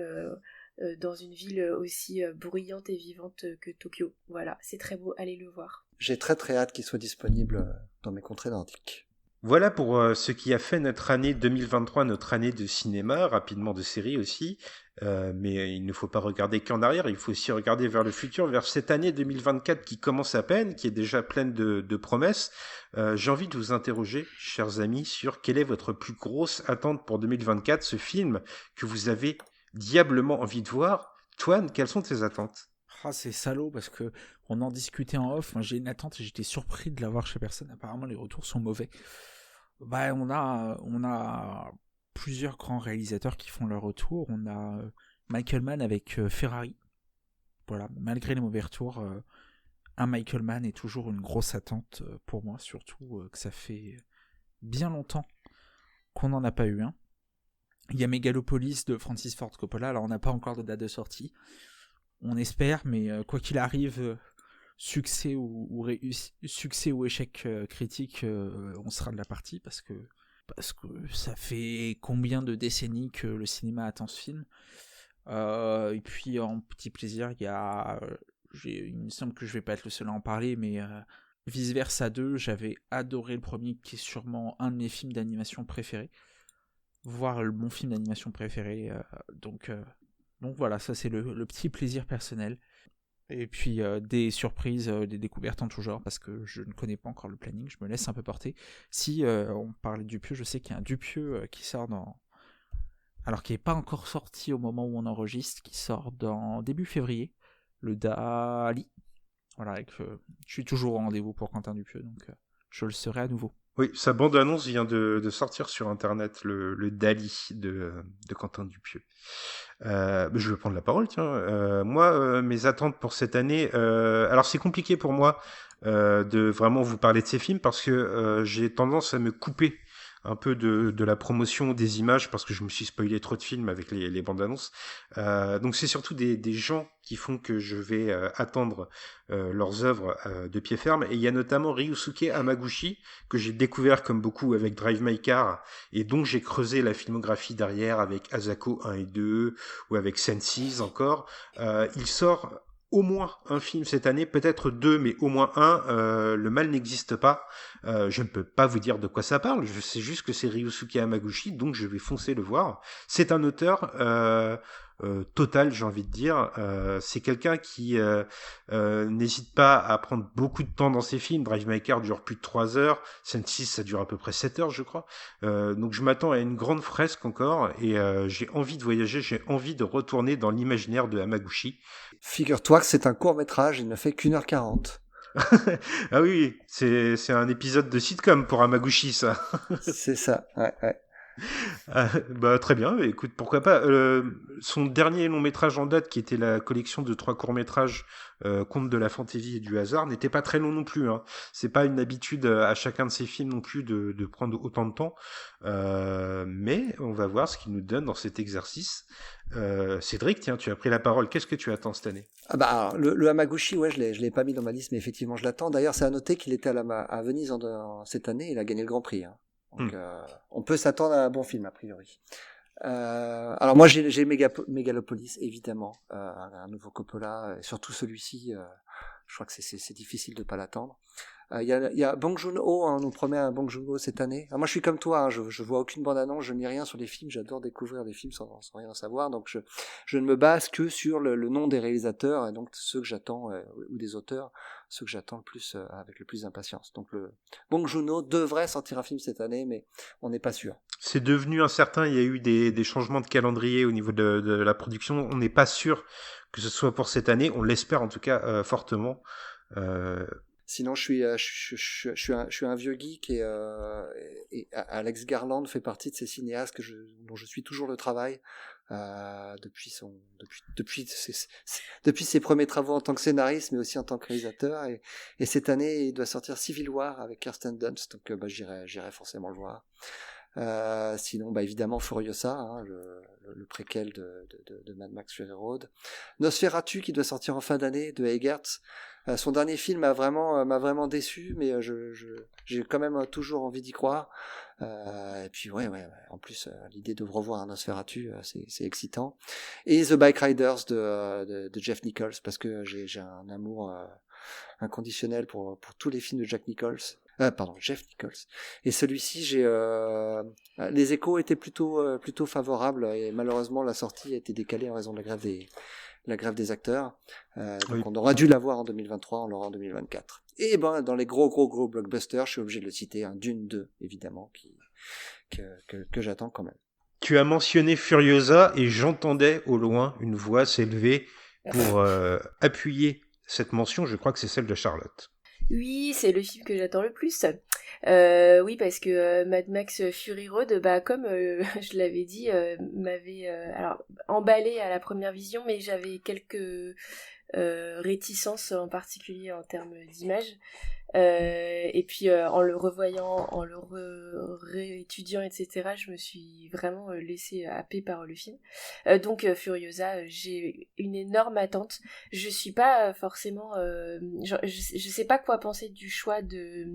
dans une ville aussi bruyante et vivante que Tokyo. Voilà, c'est très beau, allez le voir. J'ai très très hâte qu'il soit disponible dans mes contrées nordiques. Voilà pour ce qui a fait notre année 2023, notre année de cinéma, rapidement de séries aussi. Mais il ne faut pas regarder qu'en arrière, il faut aussi regarder vers le futur, vers cette année 2024 qui commence à peine, qui est déjà pleine de promesses. J'ai envie de vous interroger, chers amis, sur quelle est votre plus grosse attente pour 2024, ce film que vous avez diablement envie de voir. Toine, quelles sont tes attentes ? C'est salaud parce que on en discutait en off. Moi, j'ai une attente et j'étais surpris de l'avoir chez personne. Apparemment, les retours sont mauvais. On a plusieurs grands réalisateurs qui font leur retour. On a Michael Mann avec Ferrari. Voilà, malgré les mauvais retours, un Michael Mann est toujours une grosse attente pour moi, surtout que ça fait bien longtemps qu'on n'en a pas eu un. Il y a Megalopolis de Francis Ford Coppola. Alors, on n'a pas encore de date de sortie. On espère, mais quoi qu'il arrive, succès ou échec critique, on sera de la partie parce que ça fait combien de décennies que le cinéma attend ce film. Et puis en petit plaisir, il me semble que je vais pas être le seul à en parler, mais Vice Versa 2, j'avais adoré le premier, qui est sûrement un de mes films d'animation préférés, voire mon film d'animation préféré. Donc voilà, ça c'est le petit plaisir personnel. Et puis des surprises, des découvertes en tout genre, parce que je ne connais pas encore le planning, je me laisse un peu porter. Si on parlait de Dupieux, je sais qu'il y a un Dupieux qui sort alors qui n'est pas encore sorti au moment où on enregistre, qui sort dans début février, le Dali. Voilà, et que je suis toujours au rendez-vous pour Quentin Dupieux, donc je le serai à nouveau. Oui, sa bande-annonce vient de sortir sur Internet, le Dali de Quentin Dupieux. Je vais prendre la parole, tiens. Moi, mes attentes pour cette année... alors, c'est compliqué pour moi de vraiment vous parler de ces films parce que j'ai tendance à me couper un peu de la promotion des images parce que je me suis spoilé trop de films avec les bandes annonces. Donc c'est surtout des gens qui font que je vais attendre leurs œuvres de pied ferme. Et il y a notamment Ryusuke Hamaguchi que j'ai découvert comme beaucoup avec Drive My Car et dont j'ai creusé la filmographie derrière avec Asako 1 et 2 ou avec Senses encore. Il sort au moins un film cette année, peut-être 2, mais au moins un. Le mal n'existe pas. Je ne peux pas vous dire de quoi ça parle. Je sais juste que c'est Ryusuke Hamaguchi, donc je vais foncer le voir. C'est un auteur total, j'ai envie de dire. C'est quelqu'un qui n'hésite pas à prendre beaucoup de temps dans ses films. Drive My Car dure plus de 3 heures. Sense6, ça dure à peu près 7 heures, je crois. Donc je m'attends à une grande fresque encore, et j'ai envie de voyager, j'ai envie de retourner dans l'imaginaire de Hamaguchi. Figure-toi que c'est un court-métrage, il ne fait qu'1h40. Ah oui, c'est un épisode de sitcom pour Hamaguchi, ça. C'est ça, ouais. Bah très bien, écoute, pourquoi pas. Son dernier long métrage en date, qui était la collection de 3 courts métrages, Contes de la fantaisie et du hasard, n'était pas très long non plus, hein. C'est pas une habitude à chacun de ses films non plus de prendre autant de temps, mais on va voir ce qu'il nous donne dans cet exercice. Cédric, tiens, tu as pris la parole, qu'est-ce que tu attends cette année? Ah bah, alors, le Hamaguchi, ouais, je l'ai pas mis dans ma liste, mais effectivement, je l'attends. D'ailleurs, c'est à noter qu'il était à Venise cette année, il a gagné le Grand Prix, hein. Donc, on peut s'attendre à un bon film, a priori. Alors moi, j'ai Megalopolis, évidemment, un nouveau Coppola, et surtout celui-ci, je crois que c'est difficile de pas l'attendre. Il y a Bong Joon-ho, hein, on nous promet un Bong Joon-ho cette année. Alors moi, je suis comme toi, hein, je vois aucune bande-annonce, je n'ai rien sur les films, j'adore découvrir des films sans rien en savoir, donc je ne me base que sur le nom des réalisateurs, et donc ceux que j'attends, ou des auteurs, ceux que j'attends le plus, avec le plus d'impatience. Donc le Bong Joon-ho devrait sortir un film cette année, mais on n'est pas sûr. C'est devenu incertain, il y a eu des changements de calendrier au niveau de la production, on n'est pas sûr que ce soit pour cette année, on l'espère en tout cas fortement. Sinon, je suis un vieux geek, et Alex Garland fait partie de ces cinéastes dont je suis toujours le travail, depuis ses premiers travaux en tant que scénariste, mais aussi en tant que réalisateur. Et cette année, il doit sortir Civil War avec Kirsten Dunst, donc j'irai forcément le voir. Sinon, évidemment, Furiosa, hein, le préquel de Mad Max Fury Road. Nosferatu, qui doit sortir en fin d'année, de Egertz. Son dernier film m'a vraiment déçu, mais j'ai quand même toujours envie d'y croire. Et puis ouais. En plus, l'idée de revoir un Nosferatu, c'est excitant. Et The Bike Riders de Jeff Nichols, parce que j'ai un amour inconditionnel pour tous les films de Jeff Nichols. Et celui-ci, les échos étaient plutôt favorables, et malheureusement la sortie a été décalée en raison de la grève des acteurs. Donc oui. On aura dû l'avoir en 2023, on l'aura en 2024. Et dans les gros blockbusters, je suis obligé de le citer, hein, Dune 2, évidemment, que j'attends quand même. Tu as mentionné Furiosa, et j'entendais au loin une voix s'élever pour appuyer cette mention. Je crois que c'est celle de Charlotte. Oui, c'est le film que j'attends le plus. Oui, parce que Mad Max Fury Road, comme je l'avais dit, m'avait alors emballé à la première vision, mais j'avais quelques réticences, en particulier en termes d'image. Et puis en le revoyant, en le réétudiant, etc., je me suis vraiment laissée happer par le film. Donc Furiosa, j'ai une énorme attente. Je suis pas forcément, je sais pas quoi penser du choix de,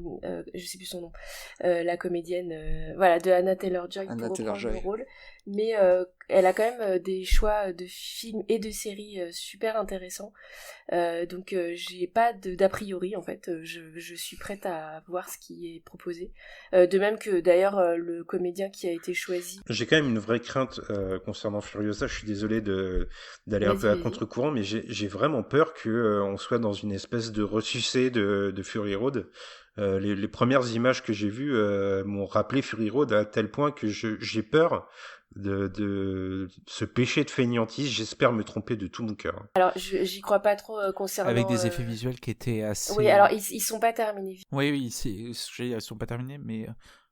je sais plus son nom, la comédienne, de Anna Taylor-Joy pour reprendre le rôle. Mais elle a quand même des choix de films et de séries super intéressants. Donc j'ai pas d'a priori en fait. Je suis prête à voir ce qui est proposé. De même que d'ailleurs le comédien qui a été choisi. J'ai quand même une vraie crainte concernant Furiosa. Je suis désolé d'aller un peu à contre-courant, mais j'ai vraiment peur que on soit dans une espèce de ressucé de Fury Road. Les premières images que j'ai vues m'ont rappelé Fury Road à tel point que j'ai peur de ce péché de fainéantise. J'espère me tromper de tout mon cœur. Alors j'y crois pas trop concernant... Avec des effets visuels qui étaient assez... Oui, alors ils sont pas terminés. Oui, ils sont pas terminés, mais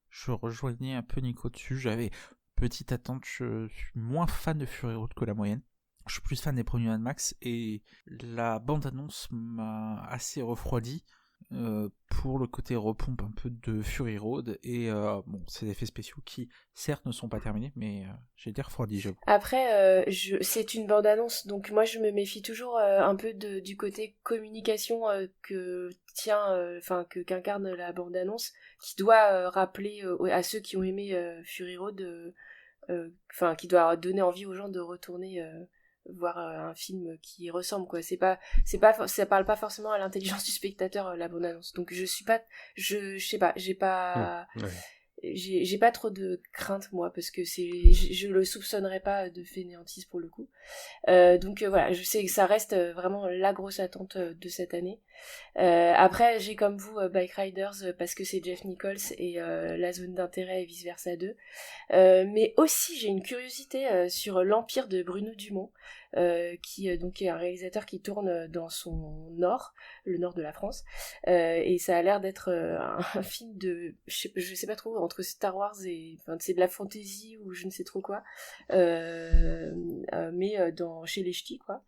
je rejoignais un peu Nico dessus. J'avais petite attente, je suis moins fan de Fury Road que la moyenne. Je suis plus fan des premiers Mad Max, et la bande-annonce m'a assez refroidi. Pour le côté repompe un peu de Fury Road, et ces effets spéciaux qui certes ne sont pas terminés, mais j'ai été refroidi, j'avoue. Après c'est une bande-annonce, donc moi je me méfie toujours un peu du côté communication qu'incarne la bande-annonce, qui doit rappeler à ceux qui ont aimé Fury Road, qui doit donner envie aux gens de retourner voir un film qui ressemble, quoi. Ça parle pas forcément à l'intelligence du spectateur, la bande-annonce. Donc je sais pas, j'ai pas... Ouais. J'ai pas trop de crainte, moi, parce que je le soupçonnerais pas de fainéantise pour le coup. Donc voilà, je sais que ça reste vraiment la grosse attente de cette année. Après, j'ai comme vous Bike Riders parce que c'est Jeff Nichols et la zone d'intérêt et vice versa 2. Mais aussi, j'ai une curiosité sur l'Empire de Bruno Dumont, qui donc est un réalisateur qui tourne dans son nord, le nord de la France. Et ça a l'air d'être un film de, je sais pas trop, entre Star Wars et, enfin, c'est de la fantasy ou je ne sais trop quoi, mais chez les ch'tis, quoi.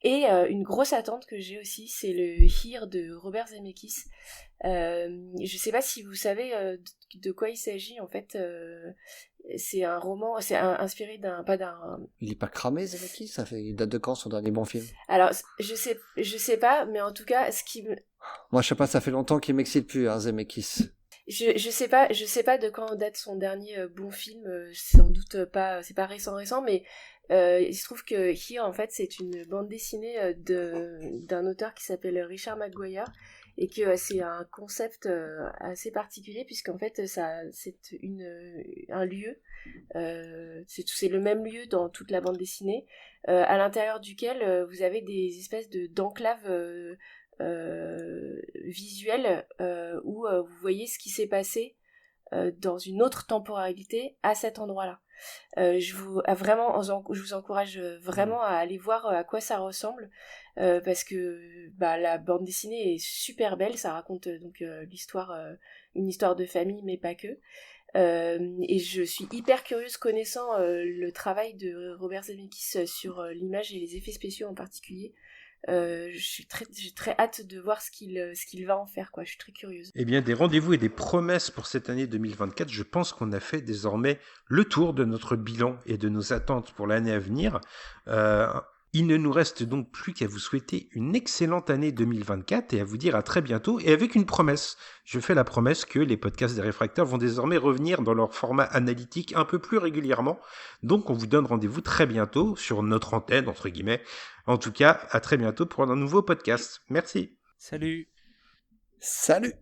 Et une grosse attente que j'ai aussi, c'est le Here de Robert Zemeckis. Je sais pas si vous savez de quoi il s'agit, en fait. C'est un roman, inspiré pas d'un... Il est pas cramé, Zemeckis? Il date de quand son dernier bon film? Alors, je sais pas, mais en tout cas, Moi, je sais pas, ça fait longtemps qu'il m'excite plus, hein, Zemeckis. Je sais pas de quand date son dernier bon film, sans doute pas, c'est pas récent, mais il se trouve que Here, en fait, c'est une bande dessinée d'un auteur qui s'appelle Richard McGuire, et que c'est un concept assez particulier, puisqu'en fait, c'est un lieu, c'est le même lieu dans toute la bande dessinée, à l'intérieur duquel vous avez des espèces d'enclaves visuelles où vous voyez ce qui s'est passé dans une autre temporalité à cet endroit-là. Je vous encourage vraiment à aller voir à quoi ça ressemble, parce que la bande dessinée est super belle. Ça raconte donc une histoire de famille, mais pas que. Et je suis hyper curieuse, connaissant le travail de Robert Zemeckis sur l'image et les effets spéciaux en particulier. J'ai très hâte de voir ce qu'il va en faire, quoi. Je suis très curieuse. Eh bien, des rendez-vous et des promesses pour cette année 2024. Je pense qu'on a fait désormais le tour de notre bilan et de nos attentes pour l'année à venir. Il ne nous reste donc plus qu'à vous souhaiter une excellente année 2024 et à vous dire à très bientôt, et avec une promesse. Je fais la promesse que les podcasts des réfracteurs vont désormais revenir dans leur format analytique un peu plus régulièrement. Donc on vous donne rendez-vous très bientôt sur notre antenne, entre guillemets. En tout cas, à très bientôt pour un nouveau podcast. Merci. Salut. Salut.